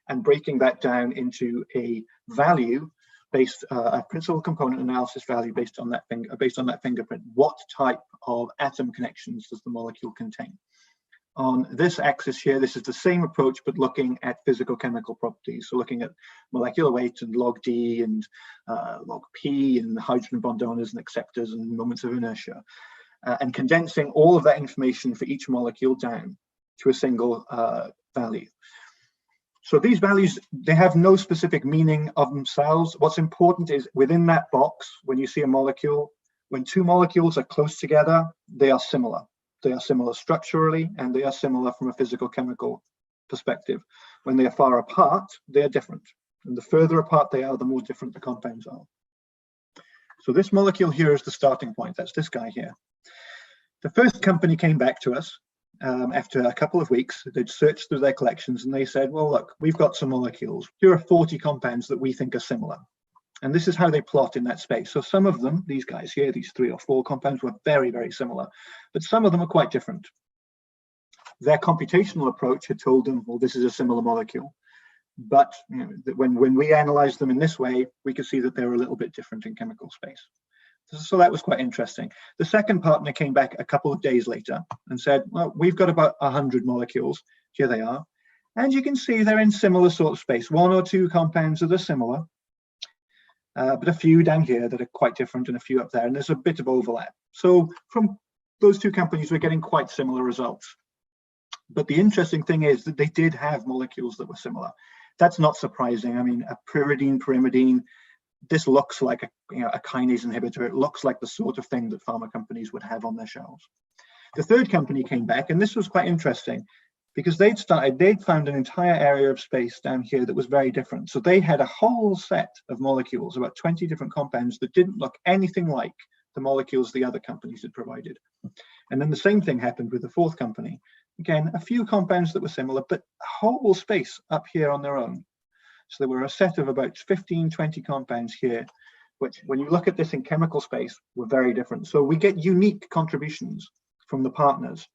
and breaking that down into a value based, a principal component analysis value based on that fingerprint. What type of atom connections does the molecule contain? On this axis here, this is the same approach, but looking at physical chemical properties. So looking at molecular weight and log D and log P and hydrogen bond donors and acceptors and moments of inertia, and condensing all of that information for each molecule down to a single value. So these values, they have no specific meaning of themselves. What's important is within that box, when you see a molecule, when 2 molecules are close together, they are similar. They are similar structurally, and they are similar from a physical chemical perspective. When they are far apart, they are different. And the further apart they are, the more different the compounds are. So this molecule here is the starting point. That's this guy here. The first company came back to us after a couple of weeks. They'd searched through their collections and they said, well, look, we've got some molecules. Here are 40 compounds that we think are similar. And this is how they plot in that space. So some of them, these guys here, these 3 or 4 compounds were very, very similar, but some of them are quite different. Their computational approach had told them, well, this is a similar molecule. But when we analyzed them in this way, we could see that they were a little bit different in chemical space. So that was quite interesting. The second partner came back a couple of days later and said, well, we've got about 100 molecules. Here they are. And you can see they're in similar sort of space. 1 or 2 compounds that are similar. But a few down here that are quite different and a few up there, and there's a bit of overlap. So from those 2 companies, we're getting quite similar results. But the interesting thing is that they did have molecules that were similar. That's not surprising. I mean, a pyrimidine, this looks like a kinase inhibitor. It looks like the sort of thing that pharma companies would have on their shelves. The third company came back, and this was quite interesting, because they'd found an entire area of space down here that was very different. So they had a whole set of molecules, about 20 different compounds that didn't look anything like the molecules the other companies had provided. And then the same thing happened with the fourth company. Again, a few compounds that were similar, but a whole space up here on their own. So there were a set of about 15, 20 compounds here, which when you look at this in chemical space, were very different. So we get unique contributions from the partners.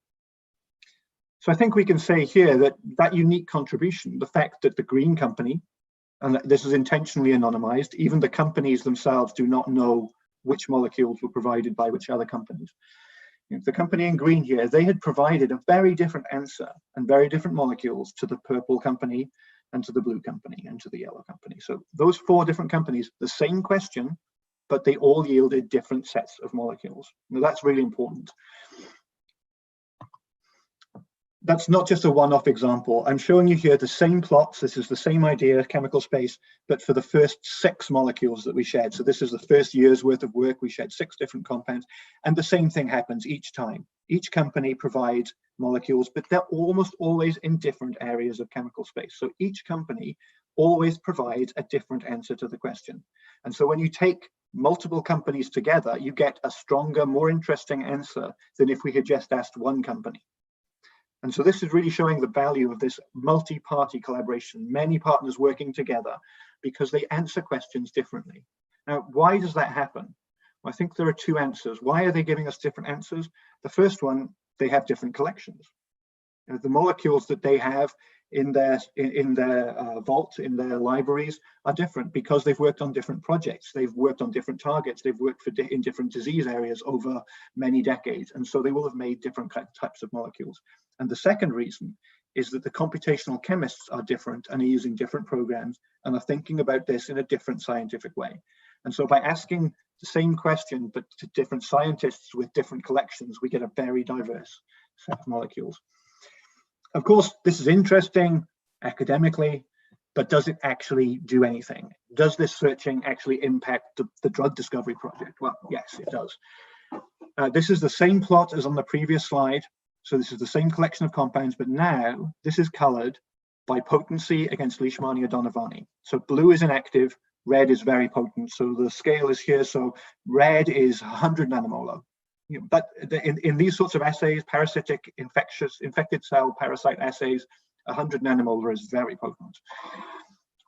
So I think we can say here that that unique contribution, the fact that the green company, and this is intentionally anonymized, even the companies themselves do not know which molecules were provided by which other companies. The company in green here, they had provided a very different answer and very different molecules to the purple company and to the blue company and to the yellow company. So those 4 different companies, the same question, but they all yielded different sets of molecules. Now that's really important. That's not just a one-off example. I'm showing you here the same plots. This is the same idea, chemical space, but for the first 6 molecules that we shared. So this is the first year's worth of work. We shared 6 different compounds, and the same thing happens each time. Each company provides molecules, but they're almost always in different areas of chemical space. So each company always provides a different answer to the question. And so when you take multiple companies together, you get a stronger, more interesting answer than if we had just asked one company. And so this is really showing the value of this multi-party collaboration, many partners working together because they answer questions differently. Now, why does that happen? Well, I think there are two answers. Why are they giving us different answers? The first one, they have different collections. The molecules that they have in their vault, in their libraries, are different because they've worked on different projects. They've worked on different targets. They've worked in different disease areas over many decades. And so they will have made different types of molecules. And the second reason is that the computational chemists are different and are using different programs and are thinking about this in a different scientific way. And so by asking the same question, but to different scientists with different collections, we get a very diverse set of molecules. Of course, this is interesting academically, but does it actually do anything? Does this searching actually impact the drug discovery project? Well, yes, it does. This is the same plot as on the previous slide. So this is the same collection of compounds, but now this is colored by potency against Leishmania-Donovani. So blue is inactive, red is very potent. So the scale is here. So red is 100 nanomolar. But in these sorts of assays, parasitic, infected cell parasite assays, 100 nanomolar is very potent.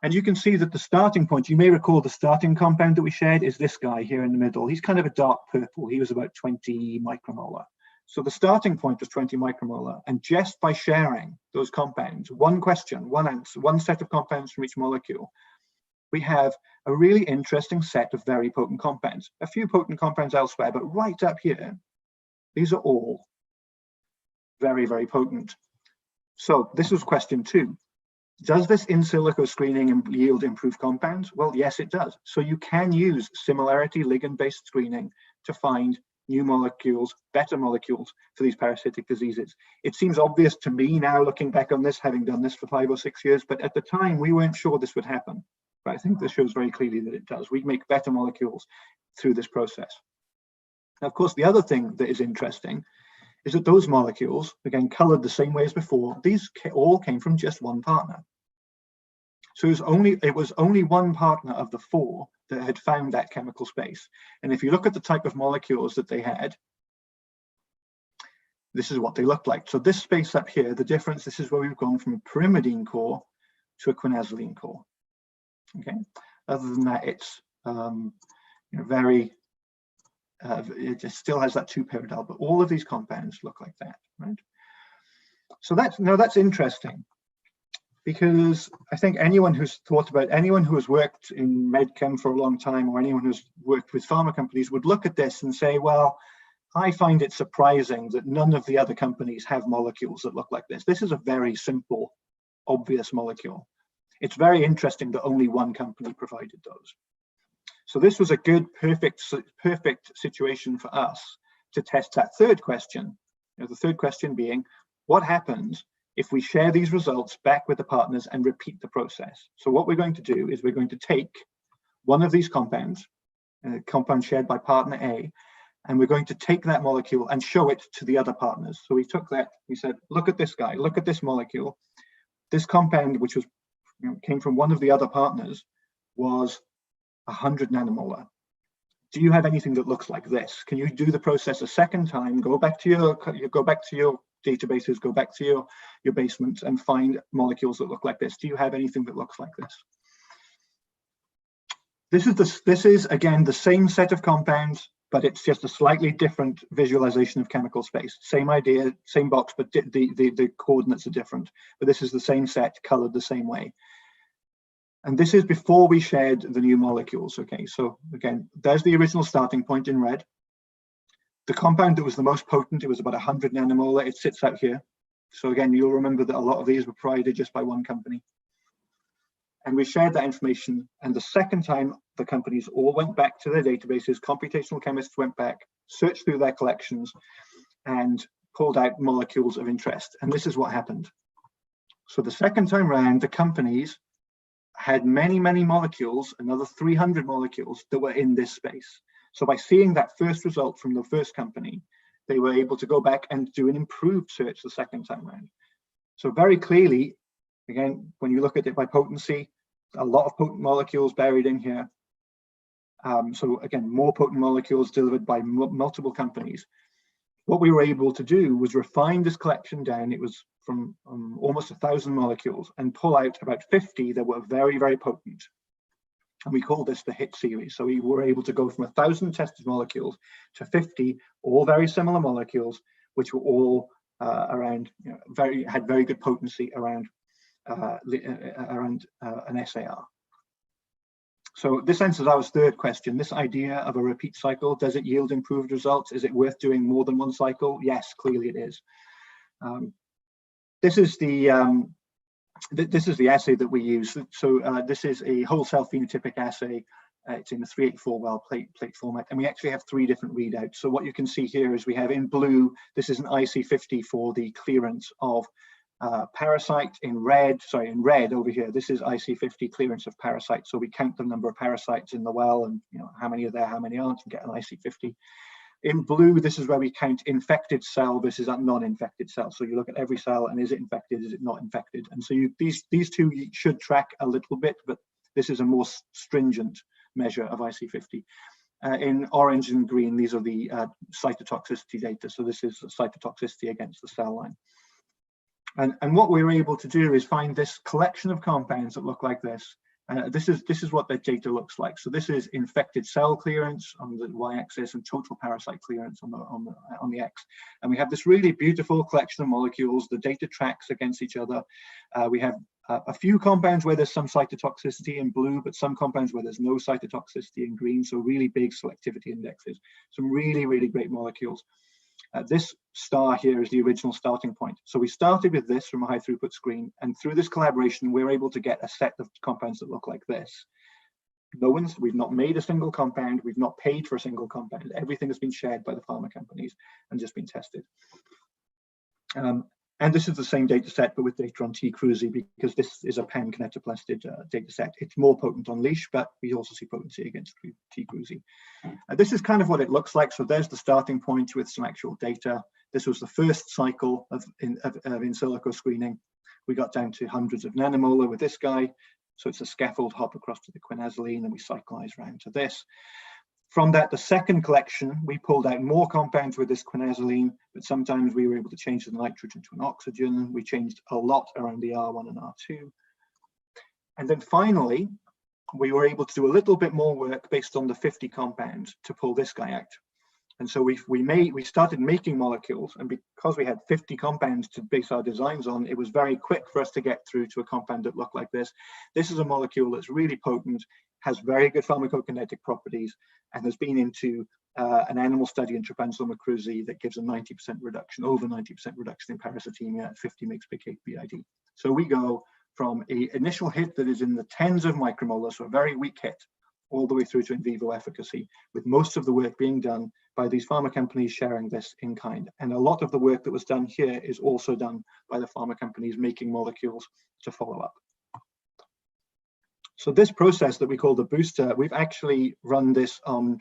And you can see that the starting point, you may recall the starting compound that we shared is this guy here in the middle. He's kind of a dark purple. He was about 20 micromolar. So the starting point was 20 micromolar. And just by sharing those compounds, one question, one answer, one set of compounds from each molecule, we have a really interesting set of very potent compounds. A few potent compounds elsewhere, but right up here, these are all very, very potent. So this was question 2. Does this in silico screening yield improved compounds? Well, yes, it does. So you can use similarity ligand-based screening to find new molecules, better molecules for these parasitic diseases. It seems obvious to me now, looking back on this, having done this for 5 or 6 years, but at the time we weren't sure this would happen. But I think this shows very clearly that it does. We make better molecules through this process. Now, of course, the other thing that is interesting is that those molecules, again, colored the same way as before, these all came from just one partner. So it was only one partner of the 4 that had found that chemical space. And if you look at the type of molecules that they had, this is what they looked like. So this space up here, the difference, this is where we've gone from a pyrimidine core to a quinazoline core. Okay. Other than that, it's very, it still has that 2-pyridine, but all of these compounds look like that, right? So that's interesting, because I think anyone who's anyone who has worked in medchem for a long time, or anyone who's worked with pharma companies, would look at this and say, well, I find it surprising that none of the other companies have molecules that look like this. This is a very simple, obvious molecule. It's very interesting that only one company provided those. So this was a good, perfect situation for us to test that third question. The third question being, what happens if we share these results back with the partners and repeat the process? So what we're going to do is we're going to take one of these compounds, a compound shared by partner A, and we're going to take that molecule and show it to the other partners. So we took that, we said, look at this guy, look at this molecule. This compound, which was came from one of the other partners, was 100 nanomolar. Do you have anything that looks like this? Can you do the process a second time? Go back to your databases, go back to your basement and find molecules that look like this. Do you have anything that looks like this? This is again the same set of compounds, but it's just a slightly different visualization of chemical space. Same idea, same box, but the coordinates are different. But this is the same set, colored the same way. And this is before we shared the new molecules. Okay, so again, there's the original starting point in red. The compound that was the most potent, it was about 100 nanomolar. It sits out here. So again, you'll remember that a lot of these were provided just by one company. And we shared that information. And the second time, the companies all went back to their databases. Computational chemists went back, searched through their collections, and pulled out molecules of interest. And this is what happened. So the second time round, the companies had many, many molecules, another 300 molecules that were in this space. So by seeing that first result from the first company, they were able to go back and do an improved search the second time around. So very clearly, again, when you look at it by potency, a lot of potent molecules buried in here. So again, more potent molecules delivered by multiple companies. What we were able to do was refine this collection down. It was from almost 1,000 molecules, and pull out about 50 that were very, very potent. And we call this the hit series. So we were able to go from 1,000 tested molecules to 50, all very similar molecules, which were all around, had very good potency around an SAR. So this answers our third question. This idea of a repeat cycle, does it yield improved results? Is it worth doing more than one cycle? Yes, clearly it is. This is the assay that we use. So this is a whole cell phenotypic assay. It's in the 384 well plate format, and we actually have 3 different readouts. So what you can see here is we have in blue, this is an IC50 for the clearance of parasite. In red over here, this is IC50 clearance of parasites. So we count the number of parasites in the well, and how many are there, how many aren't, and get an IC50. In blue, this is where we count infected cell versus non-infected cell. So you look at every cell and is it infected, is it not infected? And so these two should track a little bit, but this is a more stringent measure of IC50. In orange and green, these are the cytotoxicity data. So this is cytotoxicity against the cell line. And what we were able to do is find this collection of compounds that look like this. This is what the data looks like. So this is infected cell clearance on the y-axis and total parasite clearance on the x. And we have this really beautiful collection of molecules. The data tracks against each other. We have a few compounds where there's some cytotoxicity in blue, but some compounds where there's no cytotoxicity in green. So really big selectivity indexes. Some really, really great molecules. This star here is the original starting point. So we started with this from a high throughput screen, and through this collaboration, we're able to get a set of compounds that look like this. We've not made a single compound, we've not paid for a single compound. Everything has been shared by the pharma companies and just been tested. And this is the same data set, but with data on T. cruzi, because this is a pan-kinetoplastid data set. It's more potent on leash, but we also see potency against T. cruzi. This is kind of what it looks like. So there's the starting point with some actual data. This was the first cycle of in silico screening. We got down to hundreds of nanomolar with this guy. So it's a scaffold hop across to the quinazoline, and we cyclize around to this. From that, the second collection, we pulled out more compounds with this quinazoline, but sometimes we were able to change the nitrogen to an oxygen. We changed a lot around the R1 and R2. And then finally, we were able to do a little bit more work based on the 50 compounds to pull this guy out. And so we started making molecules, and because we had 50 compounds to base our designs on, it was very quick for us to get through to a compound that looked like this. This is a molecule that's really potent, has very good pharmacokinetic properties, and has been into an animal study in Trypanosoma cruzi that gives a 90% reduction, over 90% reduction in parasitemia at 50 mg/kg BID. So we go from an initial hit that is in the tens of micromolar, so a very weak hit, all the way through to in vivo efficacy, with most of the work being done by these pharma companies sharing this in kind. And a lot of the work that was done here is also done by the pharma companies making molecules to follow up. So this process that we call the booster, we've actually run this on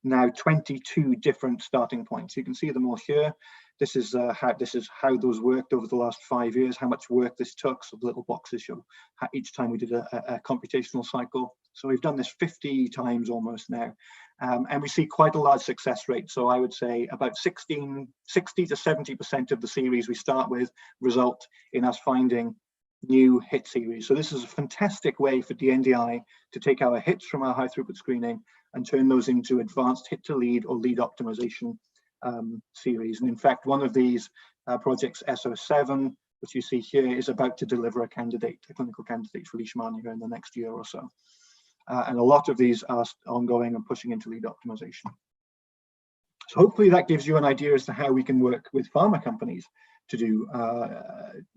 now 22 different starting points. You can see them all here. This is how those worked over the last 5 years, how much work this took. So the little boxes show how each time we did a computational cycle. So we've done this 50 times almost now. And we see quite a large success rate. So I would say about 60 to 70% of the series we start with result in us finding new hit series. So this is a fantastic way for DNDi to take our hits from our high throughput screening and turn those into advanced hit to lead or lead optimization series. And in fact, one of these projects, SO7, which you see here, is about to deliver a clinical candidate for leishmania in the next year or so. And a lot of these are ongoing and pushing into lead optimization. So hopefully that gives you an idea as to how we can work with pharma companies to do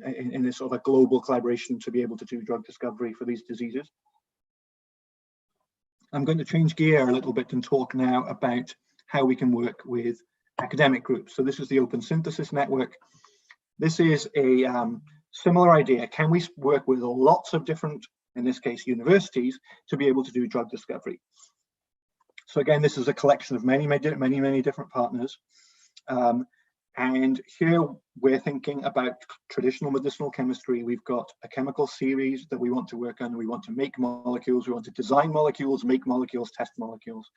in this sort of a global collaboration to be able to do drug discovery for these diseases. I'm going to change gear a little bit and talk now about how we can work with academic groups. So this is the Open Synthesis Network. This is a similar idea. Can we work with lots of different, in this case, universities, to be able to do drug discovery? So again, this is a collection of many different partners. And here we're thinking about traditional medicinal chemistry. We've got a chemical series that we want to work on. We want to make molecules. We want to design molecules, make molecules, test molecules.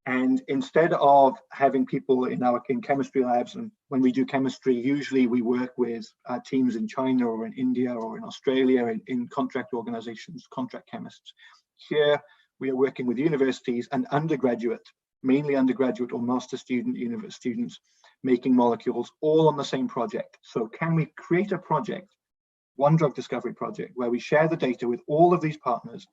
And instead of having people in chemistry labs, and when we do chemistry, usually we work with teams in China or in India or in Australia in contract organizations, contract chemists. Here we are working with universities and undergraduate, mainly undergraduate or master student students, making molecules all on the same project. So can we create a project, one drug discovery project, where we share the data with all of these partners,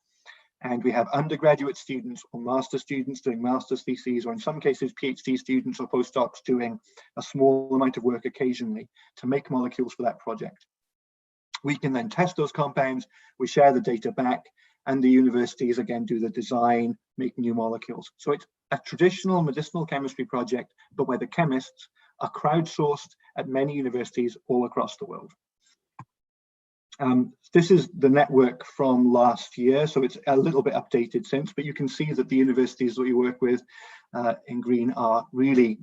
and we have undergraduate students or master students doing master's theses, or in some cases PhD students or postdocs doing a small amount of work occasionally to make molecules for that project. We can then test those compounds, we share the data back, and the universities again do the design, make new molecules. So it's a traditional medicinal chemistry project, but where the chemists are crowdsourced at many universities all across the world. This is the network from last year, so it's a little bit updated since, but you can see that the universities that we work with in green are really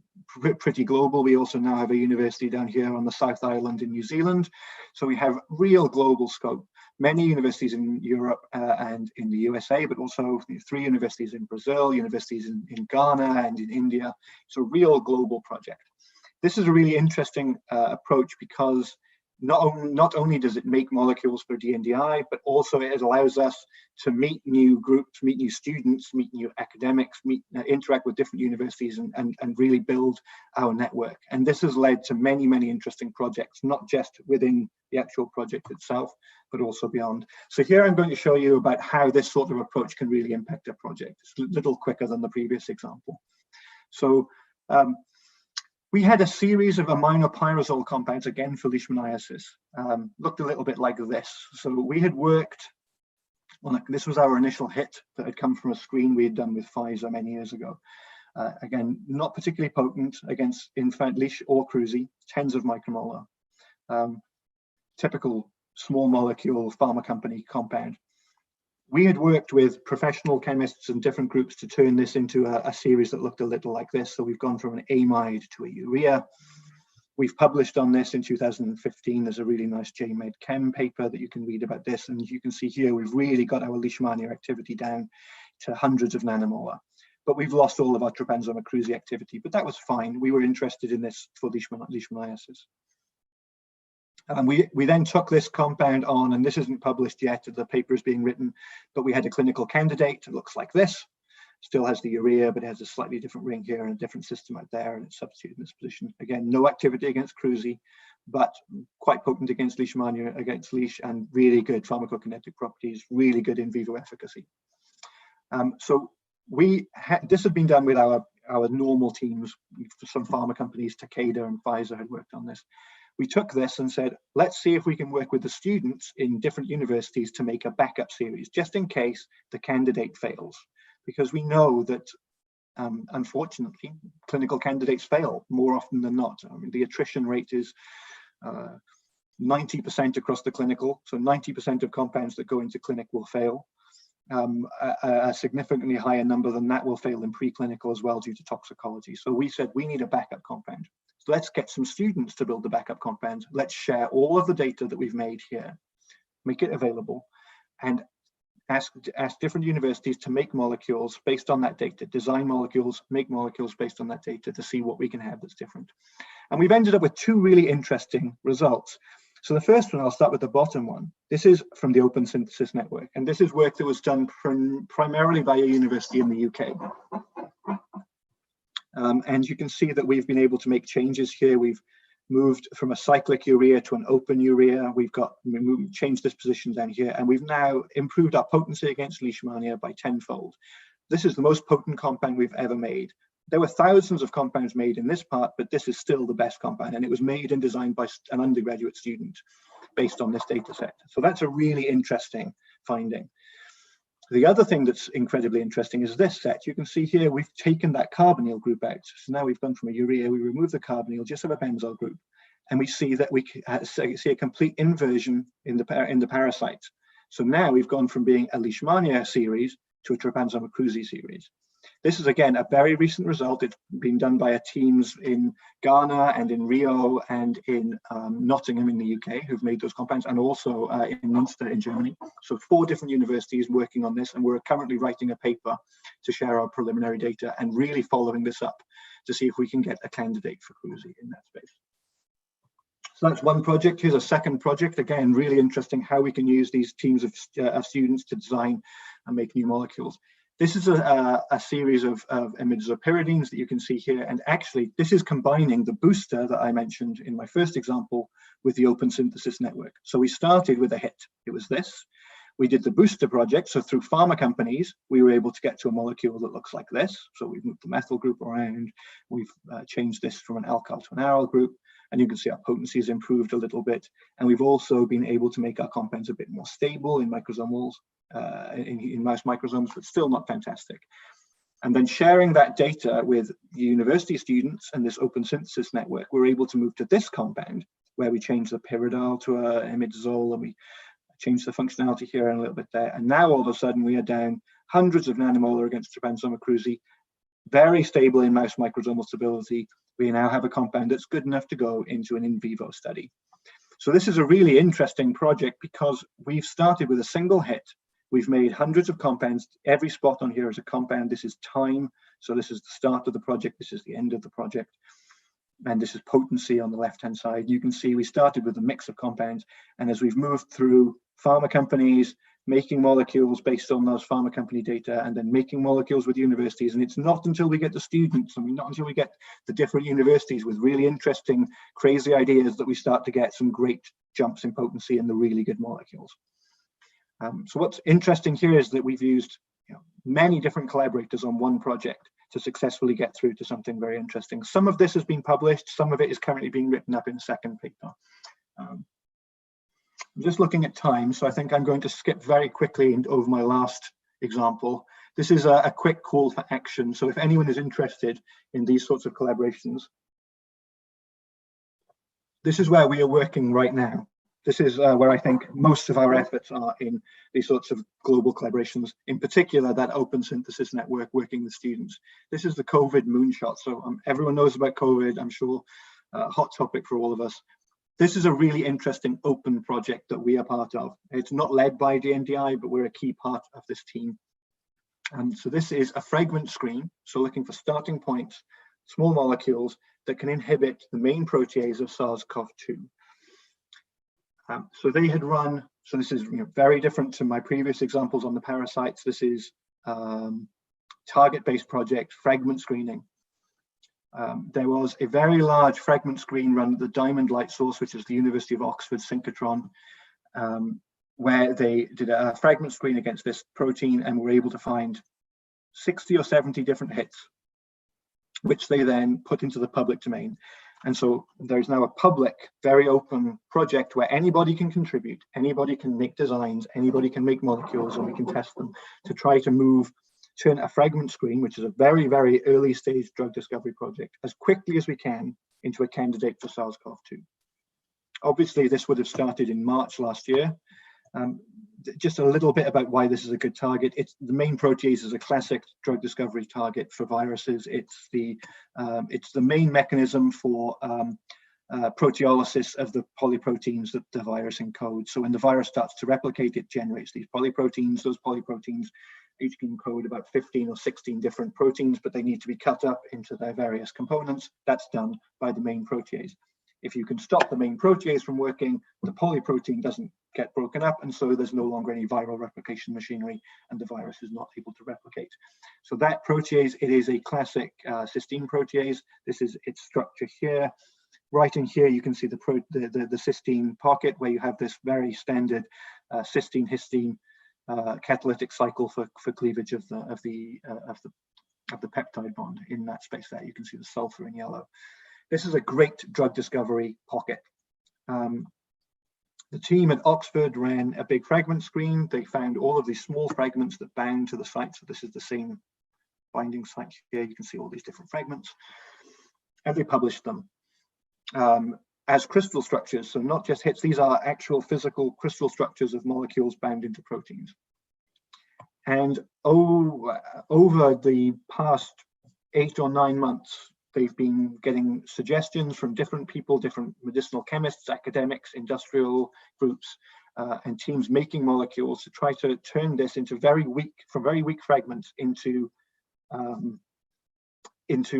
pretty global. We also now have a university down here on the South Island in New Zealand, so we have real global scope. Many universities in Europe and in the USA, but also 3 universities in Brazil, universities in Ghana and in India. It's a real global project. This is a really interesting approach because not only does it make molecules for Dndi, but also it allows us to meet new groups, meet new students, meet new academics, interact with different universities and really build our network. And this has led to many, many interesting projects, not just within the actual project itself, but also beyond. So here I'm going to show you about how this sort of approach can really impact a project. It's a little quicker than the previous example. So we had a series of aminopyrazole compounds, again for leishmaniasis, looked a little bit like this. So we had worked on, this was our initial hit that had come from a screen we had done with Pfizer many years ago. Again, not particularly potent against infant leash or cruzi, tens of micromolar. Typical small molecule pharma company compound. We had worked with professional chemists and different groups to turn this into a series that looked a little like this. So we've gone from an amide to a urea. We've published on this in 2015. There's a really nice JMed Chem paper that you can read about this. And you can see here, we've really got our leishmania activity down to hundreds of nanomolar. But we've lost all of our trypanosoma cruzi activity, but that was fine. We were interested in this for leishmaniasis. We then took this compound on, and this isn't published yet, the paper is being written, but we had a clinical candidate. It looks like this. Still has the urea, but it has a slightly different ring here and a different system out there, and it's substituted in this position. Again, no activity against cruzi, but quite potent against leishmania, against leash, and really good pharmacokinetic properties, really good in vivo efficacy. So this had been done with our normal teams. Some pharma companies, Takeda and Pfizer, had worked on this. We took this and said, let's see if we can work with the students in different universities to make a backup series, just in case the candidate fails. Because we know that, unfortunately, clinical candidates fail more often than not. I mean, the attrition rate is 90% across the clinical, so 90% of compounds that go into clinic will fail. A significantly higher number than that will fail in preclinical as well due to toxicology. So we said we need a backup compound. So let's get some students to build the backup compound. Let's share all of the data that we've made here, make it available, and ask different universities to make molecules based on that data, design molecules, make molecules based on that data to see what we can have that's different. And we've ended up with 2 really interesting results. So the first one, I'll start with the bottom one. This is from the Open Synthesis Network, and this is work that was done primarily by a university in the UK. And you can see that we've been able to make changes here. We've moved from a cyclic urea to an open urea. We've changed this position down here, and we've now improved our potency against leishmania by 10-fold. This is the most potent compound we've ever made. There were thousands of compounds made in this part, but this is still the best compound, and it was made and designed by an undergraduate student based on this data set. So that's a really interesting finding. The other thing that's incredibly interesting is this set. You can see here we've taken that carbonyl group out. So now we've gone from a urea, we remove the carbonyl, just have a benzyl group, and we see that we see a complete inversion in the parasites. So now we've gone from being a leishmania series to a trypanosoma cruzi series. This is, again, a very recent result. It's been done by teams in Ghana and in Rio and in Nottingham in the UK who've made those compounds, and also in Münster in Germany. So 4 different universities working on this, and we're currently writing a paper to share our preliminary data and really following this up to see if we can get a candidate for Cruzy in that space. So that's one project. Here's a second project. Again, really interesting how we can use these teams of students to design and make new molecules. This is a series of imidazopyridines that you can see here. And actually, this is combining the booster that I mentioned in my first example with the open synthesis network. So we started with a hit. It was this. We did the booster project. So through pharma companies, we were able to get to a molecule that looks like this. So we've moved the methyl group around. We've changed this from an alkyl to an aryl group. And you can see our potency has improved a little bit. And we've also been able to make our compounds a bit more stable in microsomals, in mouse microsomes, but still not fantastic. And then sharing that data with university students and this open synthesis network, we're able to move to this compound where we change the pyridine to imidazole, and we change the functionality here and a little bit there. And now all of a sudden we are down hundreds of nanomolar against Trypanosoma cruzi, very stable in mouse microsomal stability. We now have a compound that's good enough to go into an in vivo study. So this is a really interesting project because we've started with a single hit. We've made hundreds of compounds. Every spot on here is a compound. This is time. So this is the start of the project. This is the end of the project. And this is potency on the left-hand side. You can see we started with a mix of compounds. And as we've moved through pharma companies, making molecules based on those pharma company data, and then making molecules with universities. And it's not until we get the students, not until we get the different universities with really interesting, crazy ideas that we start to get some great jumps in potency and the really good molecules. So what's interesting here is that we've used many different collaborators on one project to successfully get through to something very interesting. Some of this has been published, some of it is currently being written up in a second paper. I'm just looking at time, so I think I'm going to skip very quickly over my last example. This is a quick call for action. So if anyone is interested in these sorts of collaborations, this is where we are working right now. This is where I think most of our efforts are in these sorts of global collaborations, in particular that open synthesis network working with students. This is the COVID moonshot. So everyone knows about COVID, I'm sure, hot topic for all of us. This is a really interesting open project that we are part of. It's not led by Dndi, but we're a key part of this team. And so this is a fragment screen. So looking for starting points, small molecules that can inhibit the main protease of SARS-CoV-2. So they had run, so this is very different to my previous examples on the parasites. This is target-based project, fragment screening. There was a very large fragment screen run at the Diamond Light Source, which is the University of Oxford synchrotron, where they did a fragment screen against this protein and were able to find 60 or 70 different hits, which they then put into the public domain. And so there's now a public, very open project where anybody can contribute, anybody can make designs, anybody can make molecules, and we can test them to try to turn a fragment screen, which is a very, very early stage drug discovery project, as quickly as we can into a candidate for SARS-CoV-2. Obviously, this would have started in March last year. Just a little bit about why this is a good target. The main protease is a classic drug discovery target for viruses. It's the main mechanism for proteolysis of the polyproteins that the virus encodes. So when the virus starts to replicate, it generates these polyproteins. Those polyproteins each can encode about 15 or 16 different proteins, but they need to be cut up into their various components. That's done by the main protease. If you can stop the main protease from working, the polyprotein doesn't get broken up, and so there's no longer any viral replication machinery, and the virus is not able to replicate. So that protease, it is a classic cysteine protease. This is its structure here. Right in here, you can see the cysteine pocket, where you have this very standard cysteine-histine catalytic cycle for cleavage of the peptide bond in that space there. You can see the sulfur in yellow. This is a great drug discovery pocket. The team at Oxford ran a big fragment screen. They found all of these small fragments that bound to the site. So this is the same binding site here. You can see all these different fragments. And they published them as crystal structures. So not just hits, these are actual physical crystal structures of molecules bound into proteins. And over the past 8 or 9 months, they've been getting suggestions from different people, different medicinal chemists, academics, industrial groups, and teams making molecules to try to turn this into very weak fragments into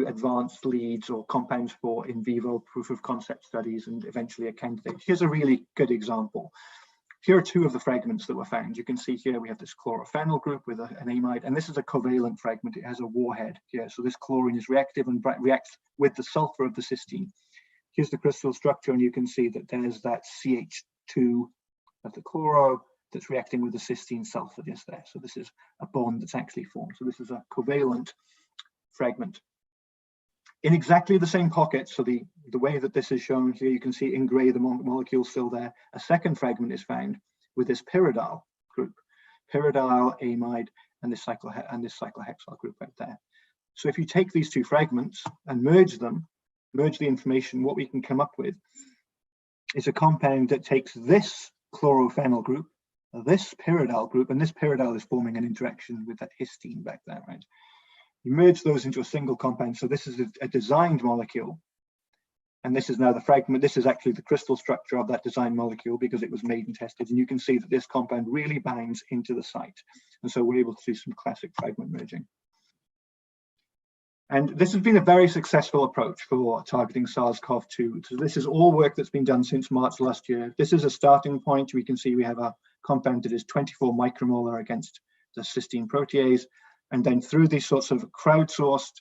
advanced leads or compounds for in vivo proof of concept studies and eventually a candidate. Here's a really good example. Here are 2 of the fragments that were found. You can see here we have this chlorophenyl group with an amide, and this is a covalent fragment. It has a warhead here. So this chlorine is reactive and reacts with the sulfur of the cysteine. Here's the crystal structure, and you can see that there's that CH2 of the chloro that's reacting with the cysteine sulfur just there. So this is a bond that's actually formed. So this is a covalent fragment. In exactly the same pocket, so the way that this is shown here, you can see in gray the molecule still there. A second fragment is found with this pyridyl group, pyridyl amide, and this cyclohexyl group right there. So if you take these 2 fragments and merge them, merge the information, what we can come up with is a compound that takes this chlorophenyl group, this pyridyl group, and this pyridyl is forming an interaction with that histine back there, right? You merge those into a single compound. So this is a designed molecule. And this is now the fragment. This is actually the crystal structure of that designed molecule because it was made and tested. And you can see that this compound really binds into the site. And so we're able to do some classic fragment merging. And this has been a very successful approach for targeting SARS-CoV-2. So this is all work that's been done since March last year. This is a starting point. We can see we have a compound that is 24 micromolar against the cysteine protease. And then through these sorts of crowdsourced,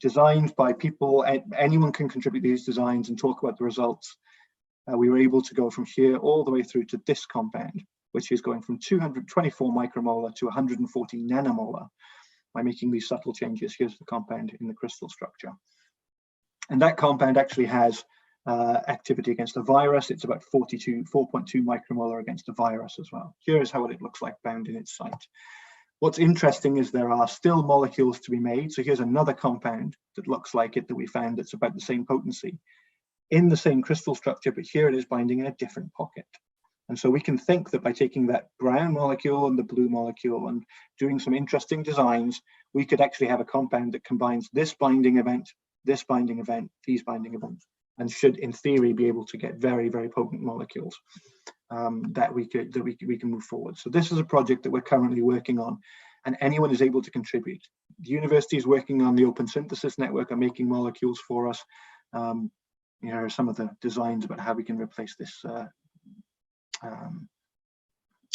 designed by people, anyone can contribute these designs and talk about the results. We were able to go from here all the way through to this compound, which is going from 224 micromolar to 140 nanomolar by making these subtle changes. Here's the compound in the crystal structure. And that compound actually has activity against the virus. It's about 4.2 micromolar against the virus as well. Here is how it looks like bound in its site. What's interesting is there are still molecules to be made. So here's another compound that looks like it that we found that's about the same potency in the same crystal structure, but here it is binding in a different pocket. And so we can think that by taking that brown molecule and the blue molecule and doing some interesting designs, we could actually have a compound that combines this binding event, these binding events, and should in theory be able to get very, very potent molecules. That we can move forward. So this is a project that we're currently working on, and anyone is able to contribute. The university is working on the open synthesis network and making molecules for us. Here are some of the designs about how we can replace this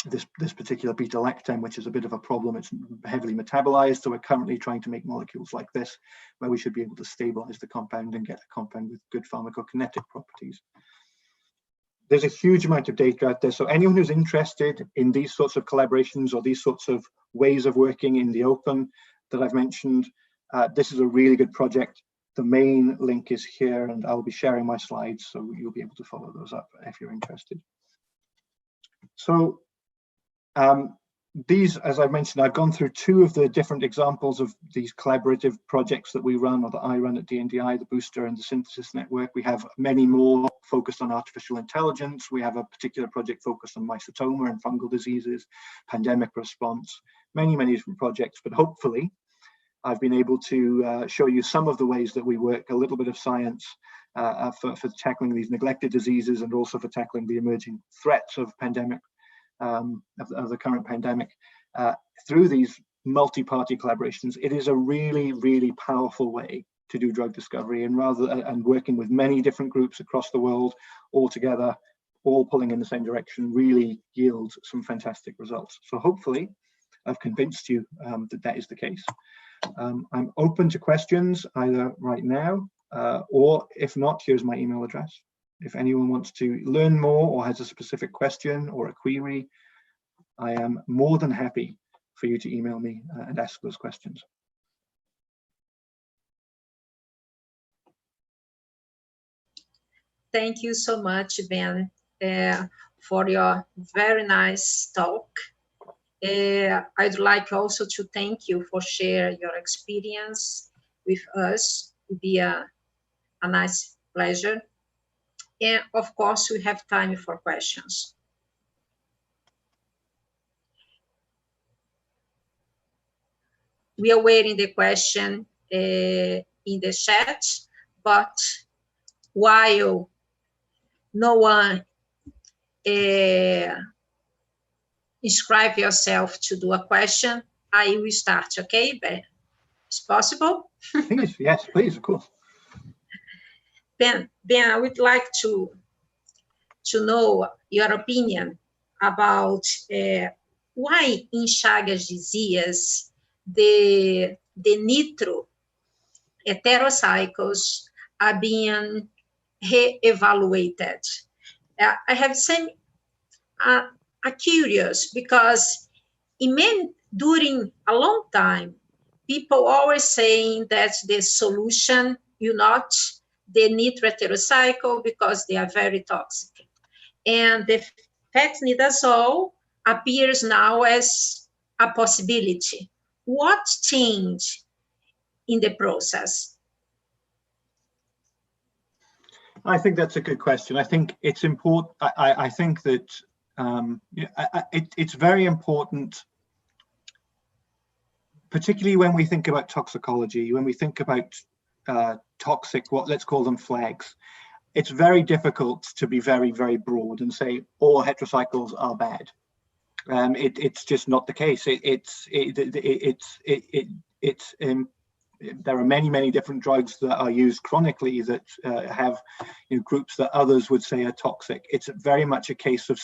this particular beta-lactam, which is a bit of a problem. It's heavily metabolized, so we're currently trying to make molecules like this, where we should be able to stabilize the compound and get a compound with good pharmacokinetic properties. There's a huge amount of data out there. So anyone who's interested in these sorts of collaborations or these sorts of ways of working in the open that I've mentioned, this is a really good project. The main link is here, and I'll be sharing my slides, so you'll be able to follow those up if you're interested. So these, as I mentioned, I've gone through 2 of the different examples of these collaborative projects that we run, or that I run at Dndi, the Booster and the Synthesis Network. We have many more focused on artificial intelligence. We have a particular project focused on mycetoma and fungal diseases, pandemic response, many, many different projects. But hopefully, I've been able to show you some of the ways that we work, a little bit of science for tackling these neglected diseases, and also for tackling the emerging threats of pandemic. Of the current pandemic through these multi-party collaborations. It is a really, really powerful way to do drug discovery, and working with many different groups across the world all together, all pulling in the same direction, really yields some fantastic results. So hopefully I've convinced you that is the case. I'm open to questions either right now or if not, here's my email address. If anyone wants to learn more or has a specific question or a query, I am more than happy for you to email me and ask those questions. Thank you so much, Ben, for your very nice talk. I'd like also to thank you for sharing your experience with us. It would be a nice pleasure. And of course, we have time for questions. we are waiting the question in the chat, but while no one inscribe yourself to do a question, I will start, okay, Ben? It's possible? Please, yes, please, of course. Ben, I would like to know your opinion about why in Chagas disease the nitro heterocycles are being re-evaluated. I have seen curious because during a long time, people always saying that the solution is not the nitro heterocycle because they are very toxic. And the fexnidazole appears now as a possibility. What changed in the process? I think that's a good question. I think it's important. I think that it's very important, particularly when we think about toxicology, when we think about toxic, let's call them flags. It's very difficult to be very, very broad and say all heterocycles are bad. It's just not the case. There are many, many different drugs that are used chronically that have groups that others would say are toxic. It's very much a case of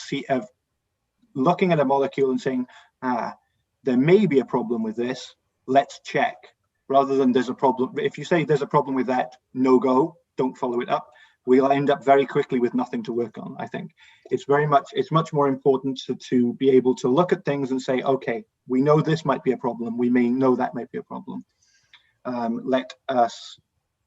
looking at a molecule and saying, there may be a problem with this, let's check, rather than there's a problem. If you say there's a problem with that, no go, don't follow it up, we'll end up very quickly with nothing to work on. I think it's much more important to be able to look at things and say, okay, we know this might be a problem, we may know that might be a problem. Let us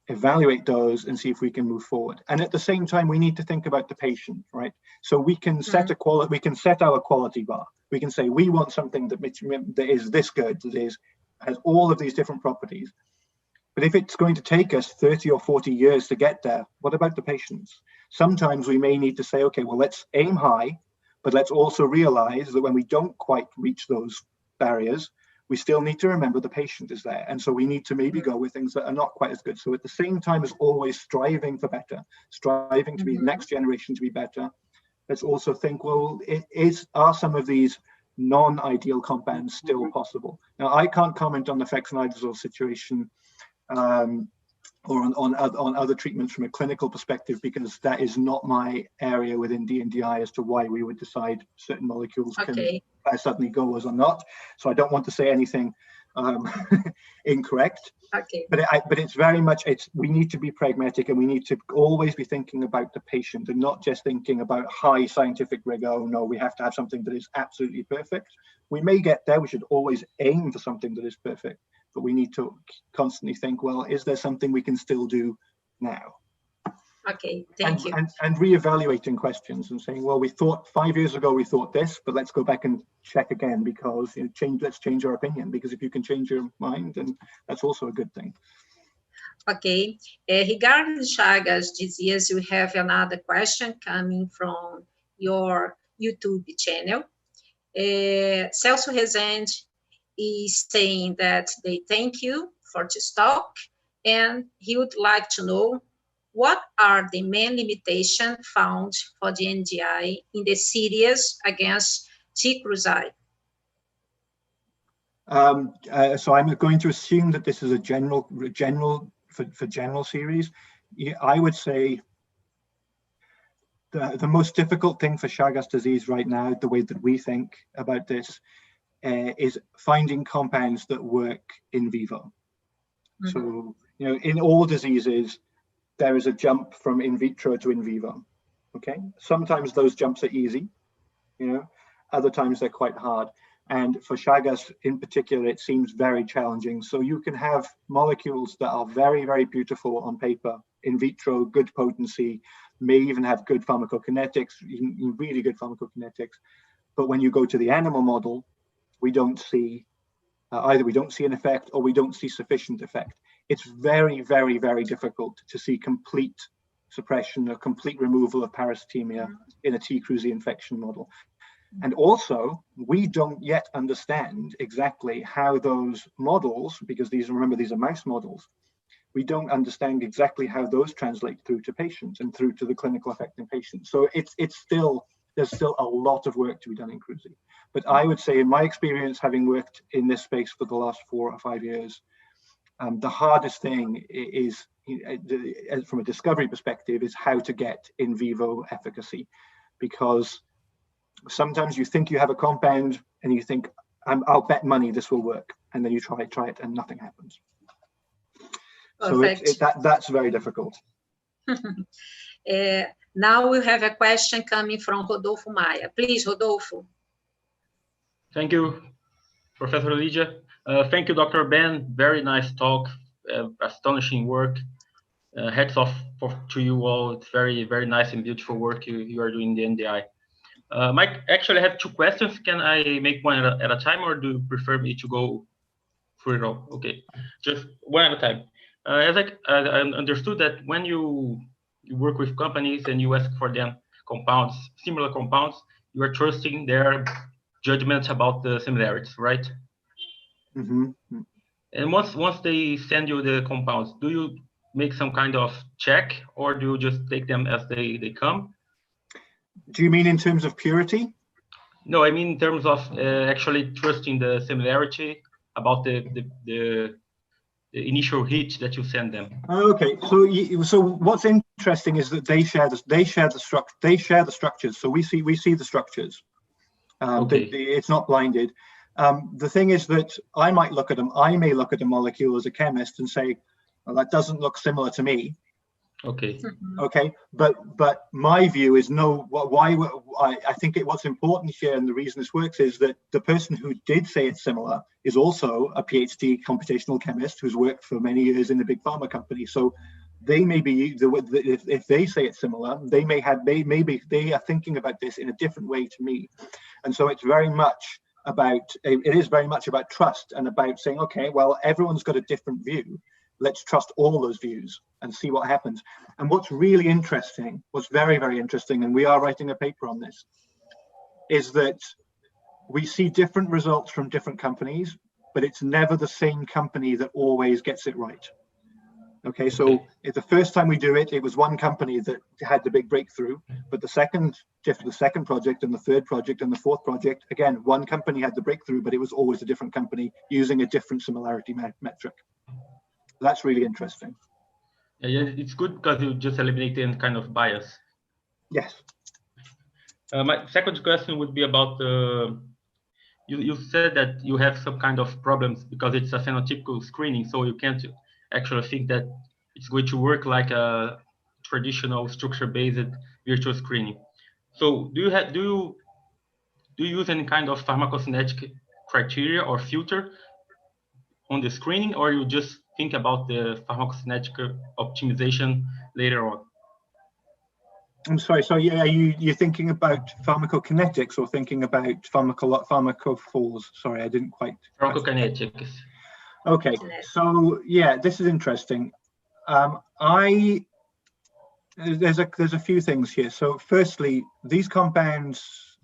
evaluate those and see if we can move forward. And at the same time, we need to think about the patient, right? So we can set our quality bar. We can say we want something that is this good, that has all of these different properties. But if it's going to take us 30 or 40 years to get there, what about the patients? Sometimes we may need to say, okay, well, let's aim high, but let's also realize that when we don't quite reach those barriers, we still need to remember the patient is there. And so we need to maybe go with things that are not quite as good. So at the same time as always striving for better, striving to be the next generation to be better, let's also think, well, are some of these non-ideal compounds still possible? Now, I can't comment on the fexnidazole situation or on other treatments from a clinical perspective, because that is not my area within Dndi as to why we would decide certain molecules can suddenly go as or not. So I don't want to say anything incorrect. Okay. But it's very much, we need to be pragmatic, and we need to always be thinking about the patient and not just thinking about high scientific rigor. Oh no, we have to have something that is absolutely perfect. We may get there. We should always aim for something that is perfect, but we need to constantly think, well, is there something we can still do now? Okay, thank you. And reevaluating questions and saying, well, we thought 5 years ago we thought this, but let's go back and check again, because let's change our opinion. Because if you can change your mind, then that's also a good thing. Okay, regarding Chagas disease, we have another question coming from your YouTube channel. Celso Rezende is saying that they thank you for this talk, and he would like to know what are the main limitations found for the Dndi in the series against XXVII? So I'm going to assume that this is a general series. I would say the most difficult thing for Chagas disease right now, the way that we think about this, is finding compounds that work in vivo. Mm-hmm. So, in all diseases, there is a jump from in vitro to in vivo. Okay, sometimes those jumps are easy, other times they're quite hard. And for Chagas in particular, it seems very challenging. So you can have molecules that are very, very beautiful on paper, in vitro, good potency, may even have good pharmacokinetics, really good pharmacokinetics. But when you go to the animal model, we don't see either we don't see an effect or we don't see sufficient effect. It's very, very, very difficult to see complete suppression or complete removal of parasitemia in a T. cruzi infection model. And also, we don't yet understand exactly how those models, because remember, these are mouse models, we don't understand exactly how those translate through to patients and through to the clinical effect in patients. So there's still a lot of work to be done in CRUSI. But I would say, in my experience, having worked in this space for the last 4 or 5 years, the hardest thing is, from a discovery perspective, is how to get in vivo efficacy, because sometimes you think you have a compound and you think, I'll bet money this will work, and then you try it and nothing happens. Perfect. So that's very difficult. Now we have a question coming from Rodolfo Maia. Please, Rodolfo. Thank you, Professor Lydia. Thank you, Dr. Ben. Very nice talk, astonishing work. Hats off to you all. It's very, very nice and beautiful work you are doing in the Dndi. Mike, actually, I have 2 questions. Can I make one at a time, or do you prefer me to go through it all? Okay, just one at a time. As I understood that when you work with companies and you ask for them compounds, similar compounds, you are trusting their judgments about the similarities, right? Mm-hmm. And once they send you the compounds, do you make some kind of check, or do you just take them as they come? Do you mean in terms of purity? No, I mean in terms of actually trusting the similarity about the initial hit that you send them. Okay, so what's interesting is that they share the structures. So we see the structures. Okay. It's not blinded. The thing is that I may look at a molecule as a chemist and say, well, that doesn't look similar to me. Okay. Okay, but my view is no. I think what's important here, and the reason this works, is that the person who did say it's similar is also a PhD computational chemist who's worked for many years in a big pharma company. So they may be, if they say it's similar, they are thinking about this in a different way to me, and so it is very much about trust and about saying, okay, well, everyone's got a different view. Let's trust all those views and see what happens. And what's really interesting, what's very, very interesting, and we are writing a paper on this, is that we see different results from different companies, but it's never the same company that always gets it right. Okay, so the first time we do it, it was one company that had the big breakthrough, but the second project and the third project and the fourth project, again, one company had the breakthrough, but it was always a different company using a different similarity metric. That's really interesting. Yeah, it's good because you just eliminate any kind of bias. Yes. My second question would be about you said that you have some kind of problems because it's a phenotypical screening, so you can't actually think that it's going to work like a traditional structure-based virtual screening. So do you use any kind of pharmacokinetic criteria or filter on the screening, or you just think about the pharmacokinetic optimization later on? I'm sorry, so are you thinking about pharmacokinetics or thinking about pharmacophores? Sorry, I didn't quite. Pharmacokinetics. Okay, so yeah, this is interesting. There's a few things here. So firstly, these compounds,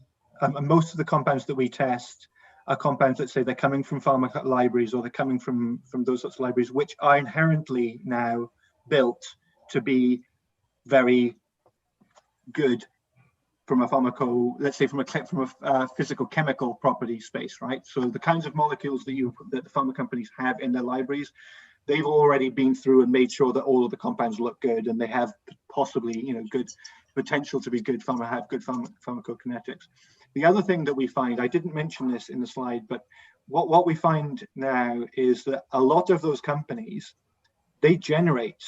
most of the compounds that we test are compounds that say they're coming from pharma libraries, or they're coming from those sorts of libraries, which are inherently now built to be very good from a let's say from a physical chemical property space, right? So the kinds of molecules that the pharma companies have in their libraries, they've already been through and made sure that all of the compounds look good, and they have possibly, good potential to be good pharmacokinetics. The other thing that we find, I didn't mention this in the slide, but what we find now is that a lot of those companies, they generate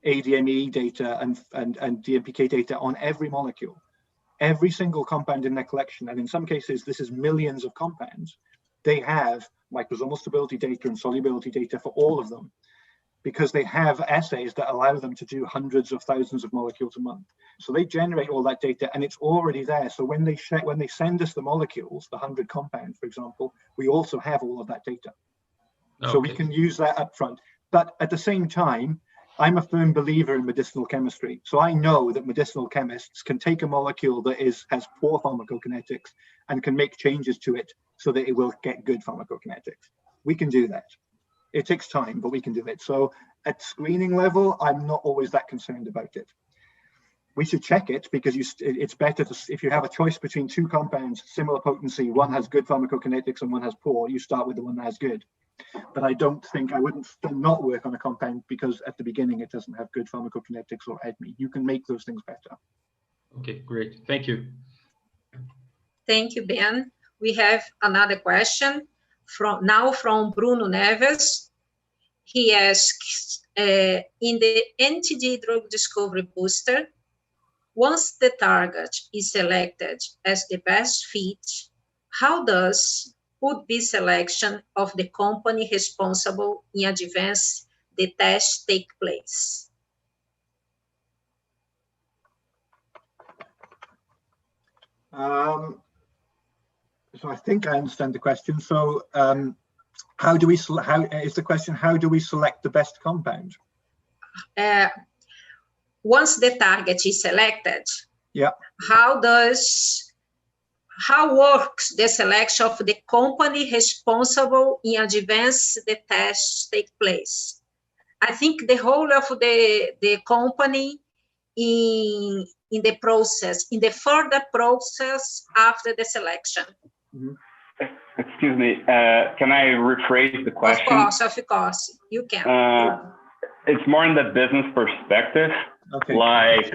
ADME data and DMPK data on every molecule, every single compound in their collection. And in some cases, this is millions of compounds. They have liposomal stability data and solubility data for all of them, because they have assays that allow them to do hundreds of thousands of molecules a month. So they generate all that data, and it's already there. So when they send us the molecules, the 100 compounds, for example, we also have all of that data. Okay. So we can use that up front. But at the same time, I'm a firm believer in medicinal chemistry. So I know that medicinal chemists can take a molecule that has poor pharmacokinetics and can make changes to it so that it will get good pharmacokinetics. We can do that. It takes time, but we can do it. So at screening level, I'm not always that concerned about it. We should check it because it's better to, if you have a choice between two compounds, similar potency, one has good pharmacokinetics and one has poor, you start with the one that has good. But I wouldn't not work on a compound because at the beginning it doesn't have good pharmacokinetics or ADME. You can make those things better. Okay, great. Thank you. Thank you, Ben. We have another question from Bruno Neves. He asks, in the Dndi drug discovery booster, once the target is selected as the best fit, how would be selection of the company responsible in advance the test take place? So I think I understand the question. So how is the question, how do we select the best compound? Once the target is selected, yeah, how works the selection of the company responsible in advance the test take place? I think the whole of the company in the process, in the further process after the selection. Mm-hmm. Excuse me, can I rephrase the question? Of course, you can. It's more in the business perspective. Okay. Like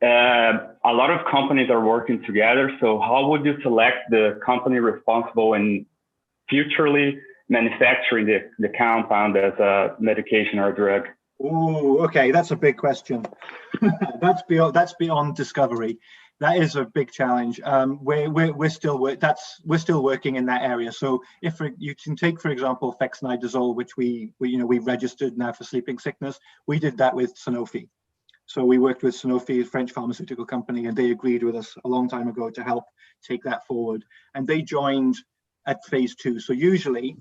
a lot of companies are working together. So how would you select the company responsible in futurely manufacturing the compound as a medication or a drug? Oh, okay, that's a big question. That's beyond discovery. That is a big challenge. We're still working in that area. So if you can take, for example, fexnidazole, which we registered now for sleeping sickness, we did that with Sanofi. So we worked with Sanofi, a French pharmaceutical company, and they agreed with us a long time ago to help take that forward. And they joined at phase 2. So usually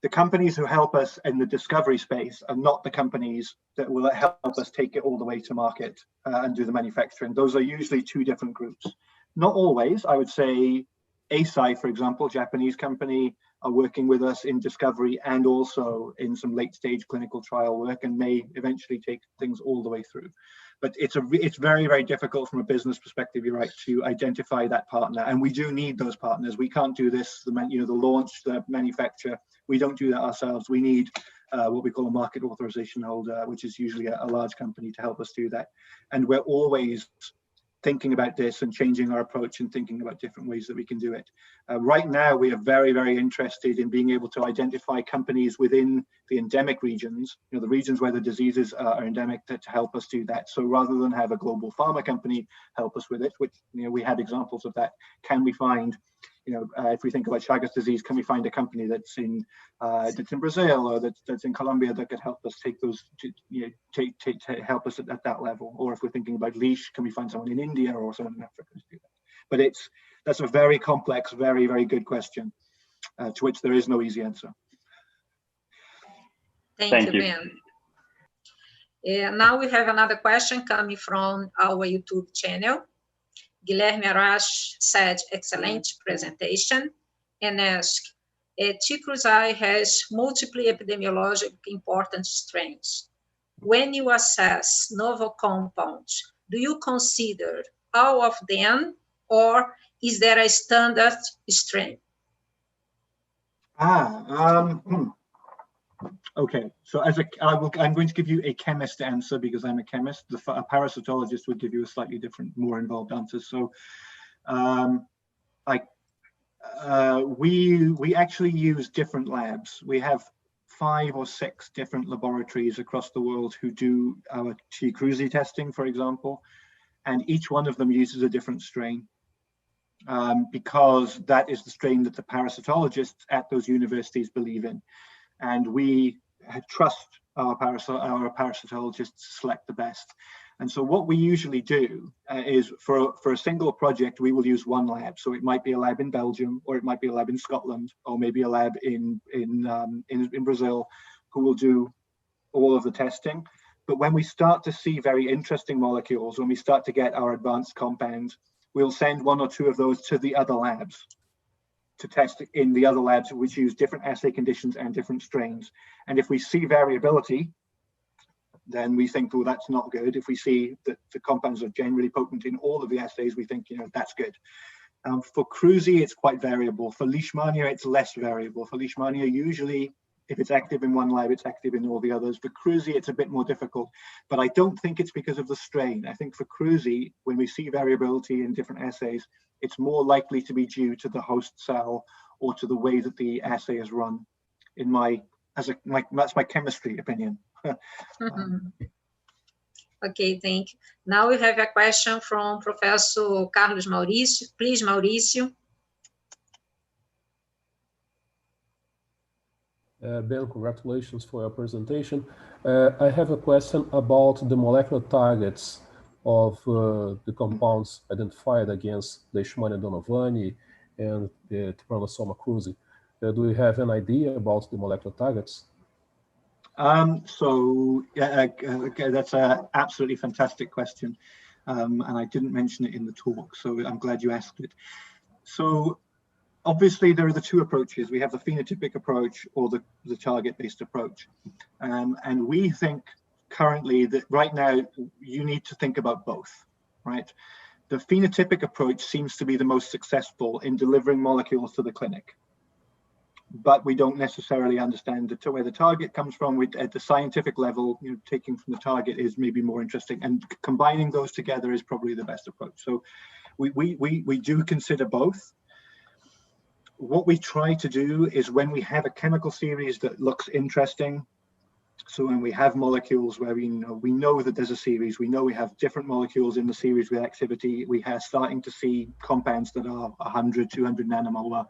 the companies who help us in the discovery space are not the companies that will help us take it all the way to market and do the manufacturing. Those are usually two different groups. Not always. I would say Eisai, for example, Japanese company, are working with us in discovery and also in some late stage clinical trial work and may eventually take things all the way through. But it's very, very difficult from a business perspective, you're right, to identify that partner. And we do need those partners. We can't do this, the launch, the manufacture. We don't do that ourselves. We need what we call a market authorization holder, which is usually a large company to help us do that. And we're always thinking about this and changing our approach and thinking about different ways that we can do it. Right now, we are very, very interested in being able to identify companies within the endemic regions, the regions where the diseases are endemic, to help us do that. So rather than have a global pharma company help us with it, which we had examples of that, can we find, if we think about Chagas disease, can we find a company that's in Brazil or that's in Colombia that could help us take those, to help us at that level? Or if we're thinking about leash, can we find someone in India or someone in Africa to do that? But that's a very complex, very, very good question, to which there is no easy answer. Thank you, Ben. Now we have another question coming from our YouTube channel. Guilherme Arash said, excellent presentation, and asked, XXVII has multiple epidemiologic important strains. When you assess novel compounds, do you consider all of them, or is there a standard strain? Okay, so I'm going to give you a chemist answer because I'm a chemist. A parasitologist would give you a slightly different, more involved answer. So we actually use different labs. We have 5 or 6 different laboratories across the world who do our XXVII testing, for example, and each one of them uses a different strain. Because that is the strain that the parasitologists at those universities believe in. And we trust our parasitologists to select the best. And so what we usually do is for a single project, we will use one lab. So it might be a lab in Belgium, or it might be a lab in Scotland, or maybe a lab in Brazil, who will do all of the testing. But when we start to see very interesting molecules, when we start to get our advanced compounds, we'll send one or two of those to the other labs to test in the other labs, which use different assay conditions and different strains. And if we see variability, then we think, oh, that's not good. If we see that the compounds are generally potent in all of the assays, we think, that's good. For Cruzi, it's quite variable. For Leishmania, it's less variable. For Leishmania, usually, if it's active in one lab, it's active in all the others. For Cruzi, it's a bit more difficult, but I don't think it's because of the strain. I think for Cruzi, when we see variability in different assays, it's more likely to be due to the host cell or to the way that the assay is run. That's my chemistry opinion. Okay, thank you. Now we have a question from Professor Carlos Maurício. Please, Maurício. Ben, congratulations for your presentation. I have a question about the molecular targets of the compounds identified against Leishmania donovani and the Trypanosoma cruzi. Do you have an idea about the molecular targets? Okay, that's an absolutely fantastic question. And I didn't mention it in the talk, so I'm glad you asked it. So obviously there are the two approaches. We have the phenotypic approach or the target-based approach. And we think currently that right now you need to think about both, right? The phenotypic approach seems to be the most successful in delivering molecules to the clinic. But we don't necessarily understand where the target comes from. At the scientific level, taking from the target is maybe more interesting, and combining those together is probably the best approach. So we do consider both. What we try to do is when we have a chemical series that looks interesting, so when we have molecules where we know that there's a series, we know we have different molecules in the series with activity, we are starting to see compounds that are 100, 200 nanomolar,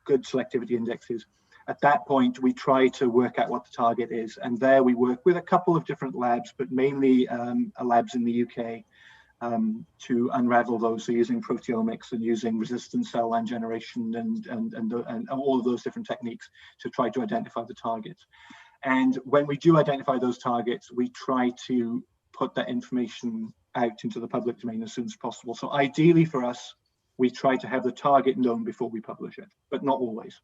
good selectivity indexes. At that point, we try to work out what the target is. And there we work with a couple of different labs, but mainly labs in the UK to unravel those. So using proteomics and using resistant cell line generation and all of those different techniques to try to identify the targets. And when we do identify those targets, we try to put that information out into the public domain as soon as possible. So ideally for us, we try to have the target known before we publish it, but not always.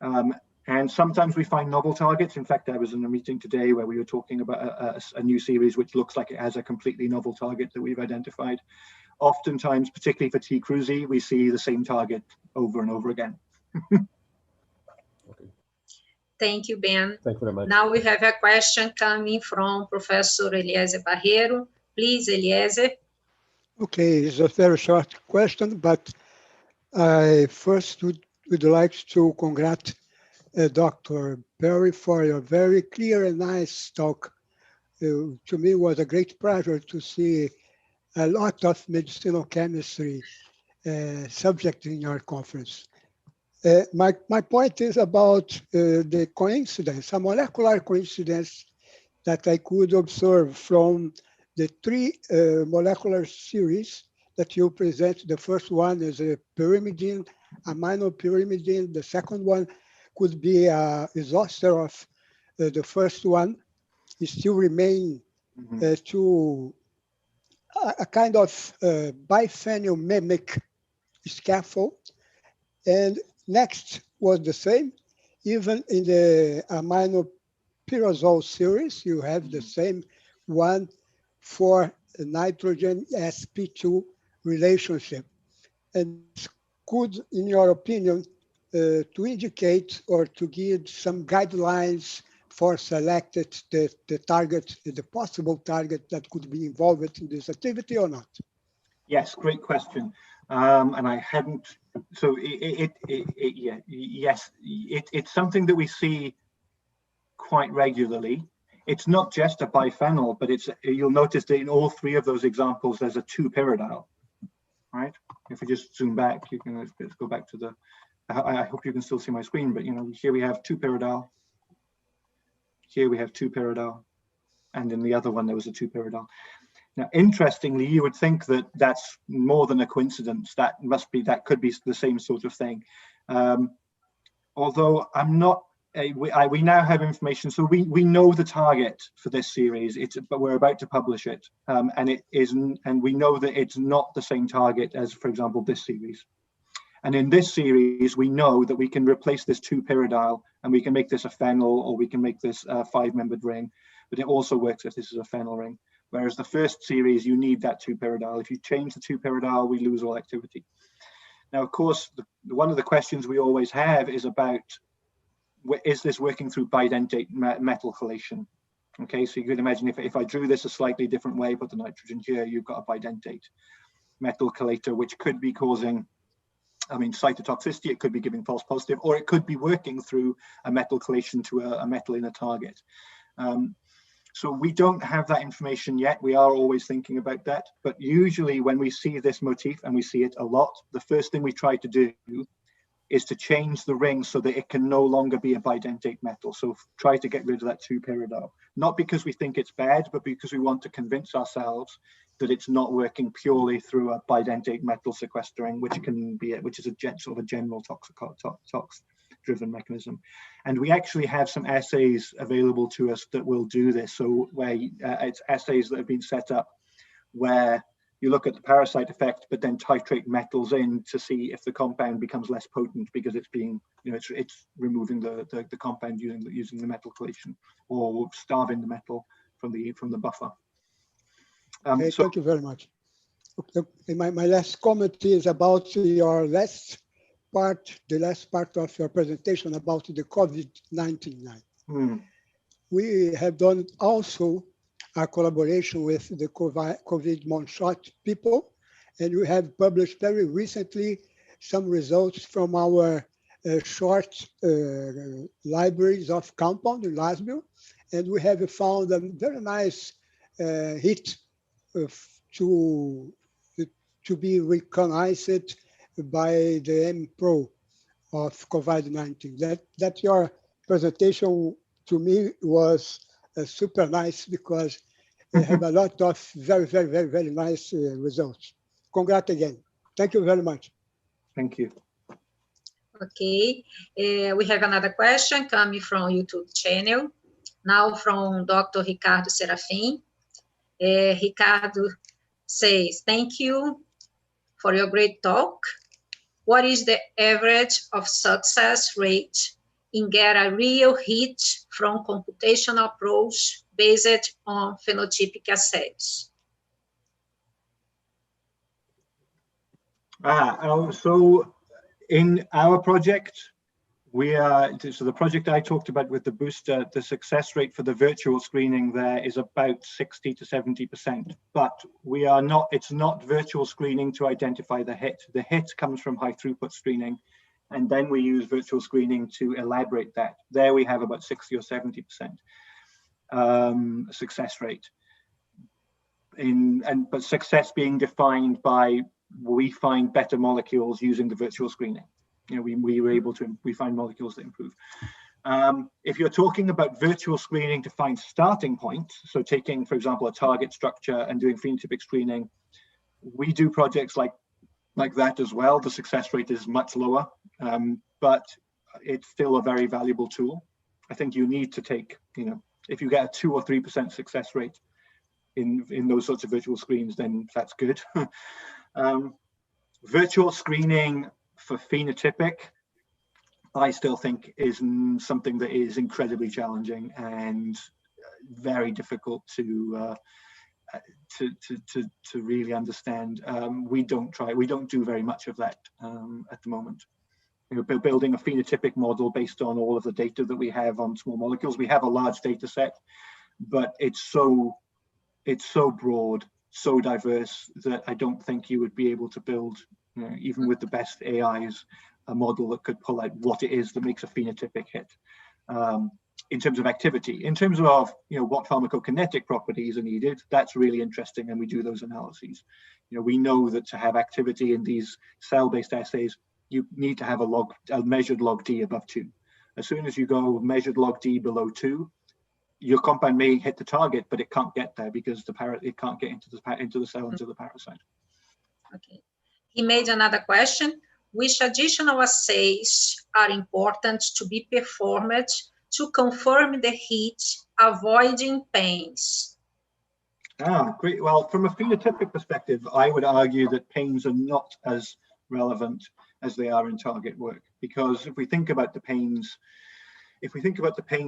And sometimes we find novel targets. In fact, I was in a meeting today where we were talking about a new series which looks like it has a completely novel target that we've identified. Oftentimes, particularly for T. cruzi, we see the same target over and over again. Okay. Thank you, Ben. Thank you very much. Now we have a question coming from Professor Eliezer Barreiro. Please, Eliezer. Okay, it's a very short question, but I first would like to congratulate Dr. Perry for your very clear and nice talk. To me, it was a great pleasure to see a lot of medicinal chemistry subject in your conference. My point is about the coincidence, a molecular coincidence that I could observe from the three molecular series that you present. The first one is a pyrimidine, aminopyrimidine. The second one could be a zoster of the first one. It still remain to a kind of biphenyl mimic scaffold. And next was the same. Even in the aminopyrazole series, you have the same one for nitrogen sp2 relationship. And could, in your opinion, to indicate or to give some guidelines for selected the target, the possible target that could be involved in this activity or not? Yes, great question. And I hadn't, so yes, it's something that we see quite regularly. It's not just a biphenyl, but you'll notice that in all three of those examples, there's a 2-pyridyl, right? If we just zoom back, you can let's go back to the, I hope you can still see my screen, but here we have 2-pyridyl. Here we have 2-pyridyl. And in the other one, there was a 2-pyridyl. Now, interestingly, you would think that that's more than a coincidence. That could be the same sort of thing. Although I'm not we now have information, so we know the target for this series. But we're about to publish it, and it isn't, and we know that it's not the same target as, for example, this series. And in this series, we know that we can replace this 2-pyridyl, and we can make this a phenyl, or we can make this a 5-membered ring. But it also works if this is a phenyl ring. Whereas the first series, you need that 2-pyridyl. If you change the 2-pyridyl, we lose all activity. Now, of course, one of the questions we always have is about, is this working through bidentate metal chelation? Okay, so you could imagine if I drew this a slightly different way, put the nitrogen here, you've got a bidentate metal chelator, which could be causing, I mean, cytotoxicity. It could be giving false positive, or it could be working through a metal chelation to a metal in a target. So we don't have that information yet. We are always thinking about that. But usually when we see this motif, and we see it a lot, the first thing we try to do is to change the ring so that it can no longer be a bidentate metal. So try to get rid of that 2-pyridyl. Not because we think it's bad, but because we want to convince ourselves that it's not working purely through a bidentate metal sequestering, which is a sort of a general tox-driven mechanism. And we actually have some assays available to us that will do this. So where it's assays that have been set up where you look at the parasite effect, but then titrate metals in to see if the compound becomes less potent because it's being, it's removing the compound using the metal chelation, or starving the metal from the buffer. Okay, thank you very much. Okay, my last comment is about your last part, the last part of your presentation about the COVID-19. We have done also a collaboration with the COVID Moonshot people, and we have published very recently some results from our short libraries of compound in Lasville, and we have found a very nice hit to be recognized by the MPRO of COVID-19. That your presentation to me was super nice, because we have a lot of very, very, very, very nice results. Congrats again. Thank you very much. Thank you. Okay, we have another question coming from YouTube channel, now from Dr. Ricardo Serafim. Ricardo says, thank you for your great talk. What is the average of success rate in get a real hit from computational approach based on phenotypic assays? So in our project, so the project I talked about with the booster, the success rate for the virtual screening there is about 60 to 70%, but it's not virtual screening to identify the hit. The hit comes from high throughput screening, and then we use virtual screening to elaborate that. There we have about 60 or 70% success rate. But success being defined by, we find better molecules using the virtual screening. We find molecules that improve. If you're talking about virtual screening to find starting points, so taking, for example, a target structure and doing phenotypic screening, we do projects like that as well. The success rate is much lower, but it's still a very valuable tool. I think you need to take, if you get a 2 or 3% success rate in those sorts of virtual screens, then that's good. Virtual screening for phenotypic, I still think is something that is incredibly challenging and very difficult to really understand. We don't do very much of that at the moment. Building a phenotypic model based on all of the data that we have on small molecules. We have a large data set, but it's so broad, so diverse, that I don't think you would be able to build, even with the best AIs, a model that could pull out what it is that makes a phenotypic hit. In terms of activity, in terms of what pharmacokinetic properties are needed, that's really interesting, and we do those analyses. We know that to have activity in these cell-based assays, you need to have a measured log D above 2. As soon as you go measured log D below 2, your compound may hit the target, but it can't get there because it can't get into the cell, into the parasite. Okay. He made another question. Which additional assays are important to be performed to confirm the heat, avoiding pains? Great. Well, from a phenotypic perspective, I would argue that pains are not as relevant as they are in target work, because if we think about the pains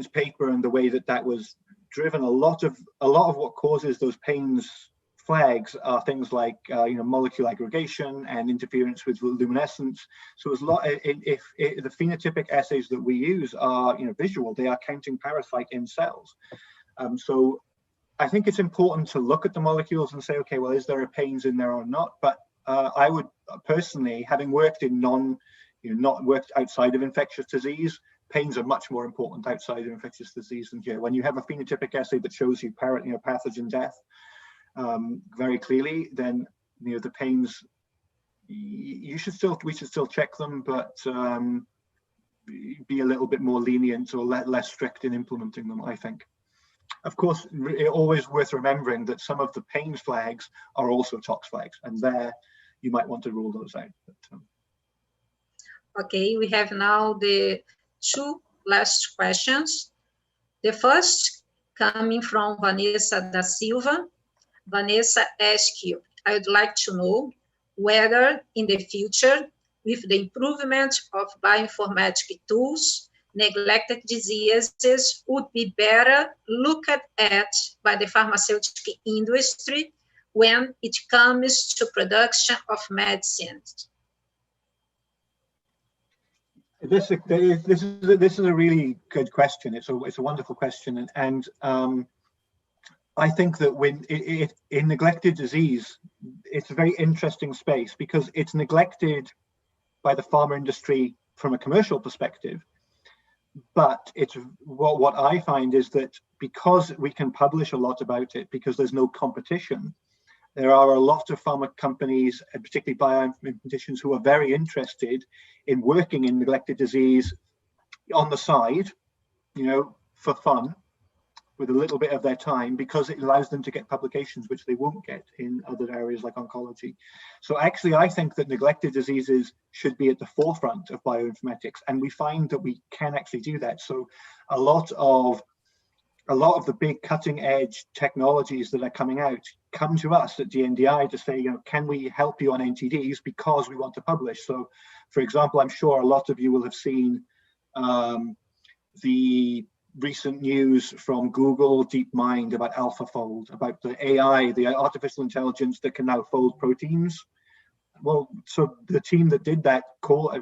paper and the way that that was driven, a lot of what causes those pains flags are things like molecule aggregation and interference with luminescence. So if the phenotypic assays that we use are visual, they are counting parasite in cells. So I think it's important to look at the molecules and say, okay, well, is there a pains in there or not? But I would personally, having worked in not worked outside of infectious disease, pains are much more important outside of infectious disease than here. When you have a phenotypic assay that shows you pathogen death very clearly, then the pains, we should still check them, but be a little bit more lenient or less strict in implementing them, I think. Of course, always worth remembering that some of the pains flags are also tox flags, and there you might want to rule those out. But, Okay, we have now the two last questions. The first coming from Vanessa da Silva. Vanessa asks you, I would like to know whether in the future, with the improvement of bioinformatic tools, neglected diseases would be better looked at by the pharmaceutical industry when it comes to production of medicines. This is a really good question. It's a wonderful question, and I think that when in neglected disease, it's a very interesting space because it's neglected by the pharma industry from a commercial perspective. But it's what I find is that because we can publish a lot about it, because there's no competition, there are a lot of pharma companies, and particularly bioinformaticians, who are very interested in working in neglected disease on the side, for fun, with a little bit of their time, because it allows them to get publications which they won't get in other areas like oncology. So actually, I think that neglected diseases should be at the forefront of bioinformatics, and we find that we can actually do that. So a lot of the big cutting edge technologies that are coming out come to us at Dndi to say, can we help you on NTDs because we want to publish? So, for example, I'm sure a lot of you will have seen the recent news from Google DeepMind about AlphaFold, about the AI, the artificial intelligence that can now fold proteins. Well, so the team that did that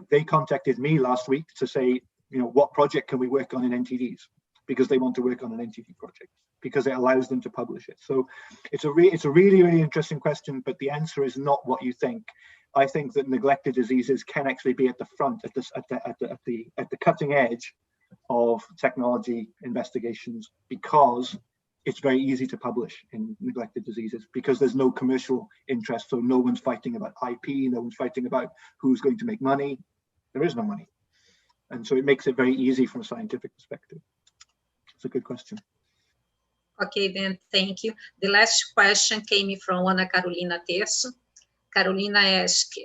they contacted me last week to say, what project can we work on in NTDs? Because they want to work on an NTD project, because it allows them to publish it. So it's a really, really interesting question, but the answer is not what you think. I think that neglected diseases can actually be at the front, at the cutting edge of technology investigations, because it's very easy to publish in neglected diseases, because there's no commercial interest. So no one's fighting about IP, no one's fighting about who's going to make money. There is no money. And so it makes it very easy from a scientific perspective. It's a good question. Okay, then, thank you. The last question came from Ana Carolina Terço. Carolina asked,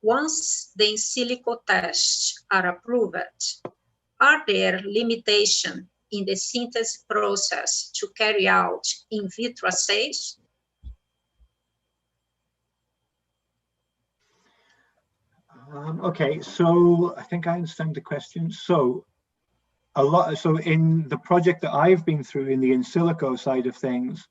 once the in silico tests are approved, are there limitations in the synthesis process to carry out in vitro assays? Okay, so I think I understand the question. So in the project that I've been through in the in silico side of things,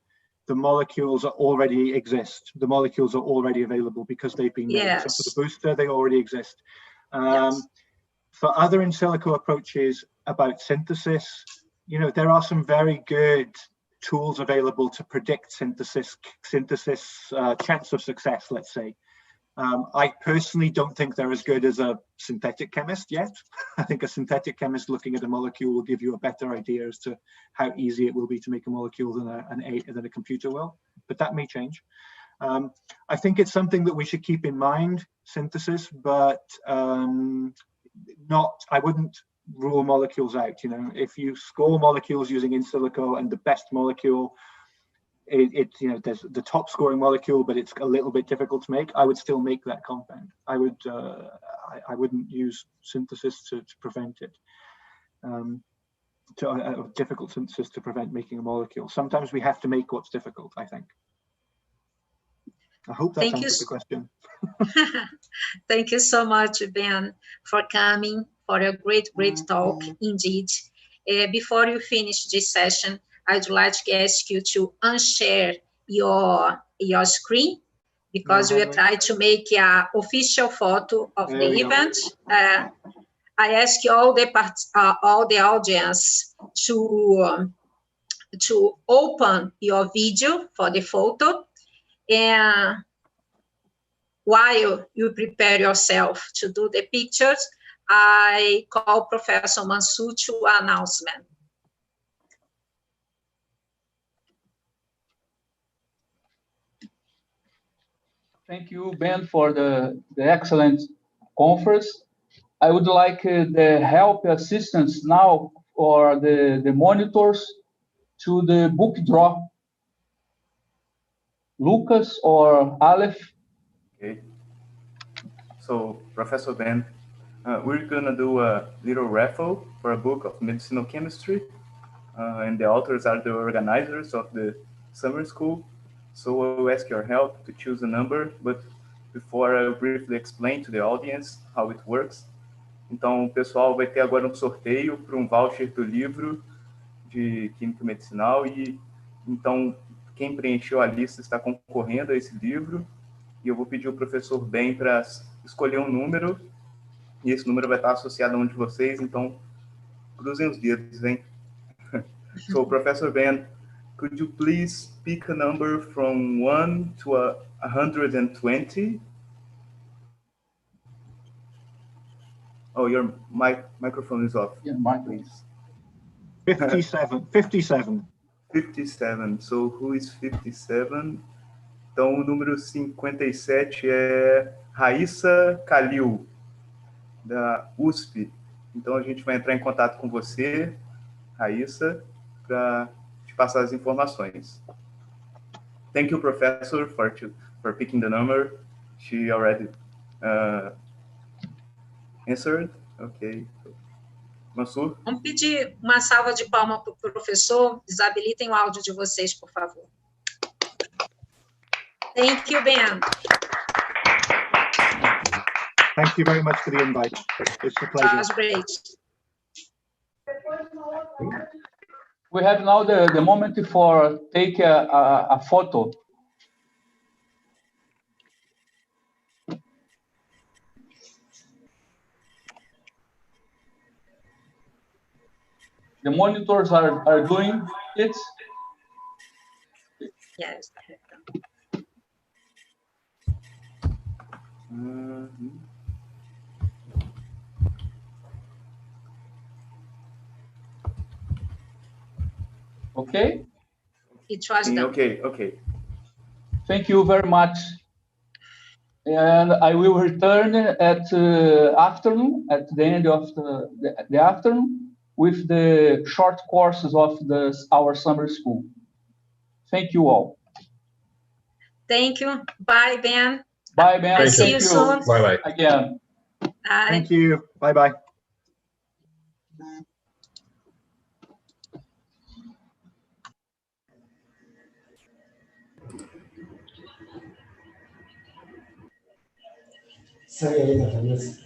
the molecules already exist. The molecules are already available because they've been made. Yes. So for the booster, they already exist. Yes. For other in silico approaches about synthesis, there are some very good tools available to predict synthesis chance of success, let's say. I personally don't think they're as good as a synthetic chemist yet. I think a synthetic chemist looking at a molecule will give you a better idea as to how easy it will be to make a molecule than a computer will, but that may change. I think it's something that we should keep in mind, synthesis, but I wouldn't rule molecules out. If you score molecules using in silico and the best molecule, there's the top scoring molecule, but it's a little bit difficult to make, I would still make that compound. I wouldn't use synthesis to prevent it. A difficult synthesis to prevent making a molecule. Sometimes we have to make what's difficult, I think. I hope that answers the question. Thank you so much, Ben, for coming, for a great talk, indeed. Before you finish this session, I'd like to ask you to unshare your screen, because we are trying to make an official photo of the event. I ask all the audience to open your video for the photo, and while you prepare yourself to do the pictures, I call Professor Mansour to announcement. Thank you, Ben, for the excellent conference. I would like the help assistance now for the monitors to the book draw. Lucas or Aleph? Okay. So, Professor Ben, we're gonna do a little raffle for a book of medicinal chemistry, and the authors are the organizers of the summer school. So I'll ask your help to choose a number, but before I'll briefly explain to the audience how it works. Então, pessoal, vai ter agora um sorteio para um voucher do livro de Química Medicinal, e então quem preencheu a lista está concorrendo a esse livro, e eu vou pedir ao professor Ben para escolher um número, e esse número vai estar associado a um de vocês, então cruzem os dedos, hein? So, Professor Ben, could you please pick a number from 1 to 120? Oh, your microphone is off. Yeah, mine, please. 57. 57. 57. So, who is 57? Então, o número 57 é Raíssa Kalil, da USP. Então, a gente vai entrar em contato com você, Raíssa, para te passar as informações. Thank you, Professor, for picking the number. She already answered. Okay. Mansur? Vamos pedir uma salva de palmas para o professor. Desabilitem o áudio de vocês, por favor. Thank you, Ben. Thank you very much for the invite. It's a pleasure. That was great. We have now the moment for take a photo. The monitors are doing it. Yes. Okay? It was done. Okay. Thank you very much. And I will return at afternoon, at the end of the afternoon, with the short courses of our summer school. Thank you all. Thank you. Bye, Ben. Bye, Ben. I'll see you soon. Bye-bye. Again. Bye. Thank you. Bye-bye. Sorry,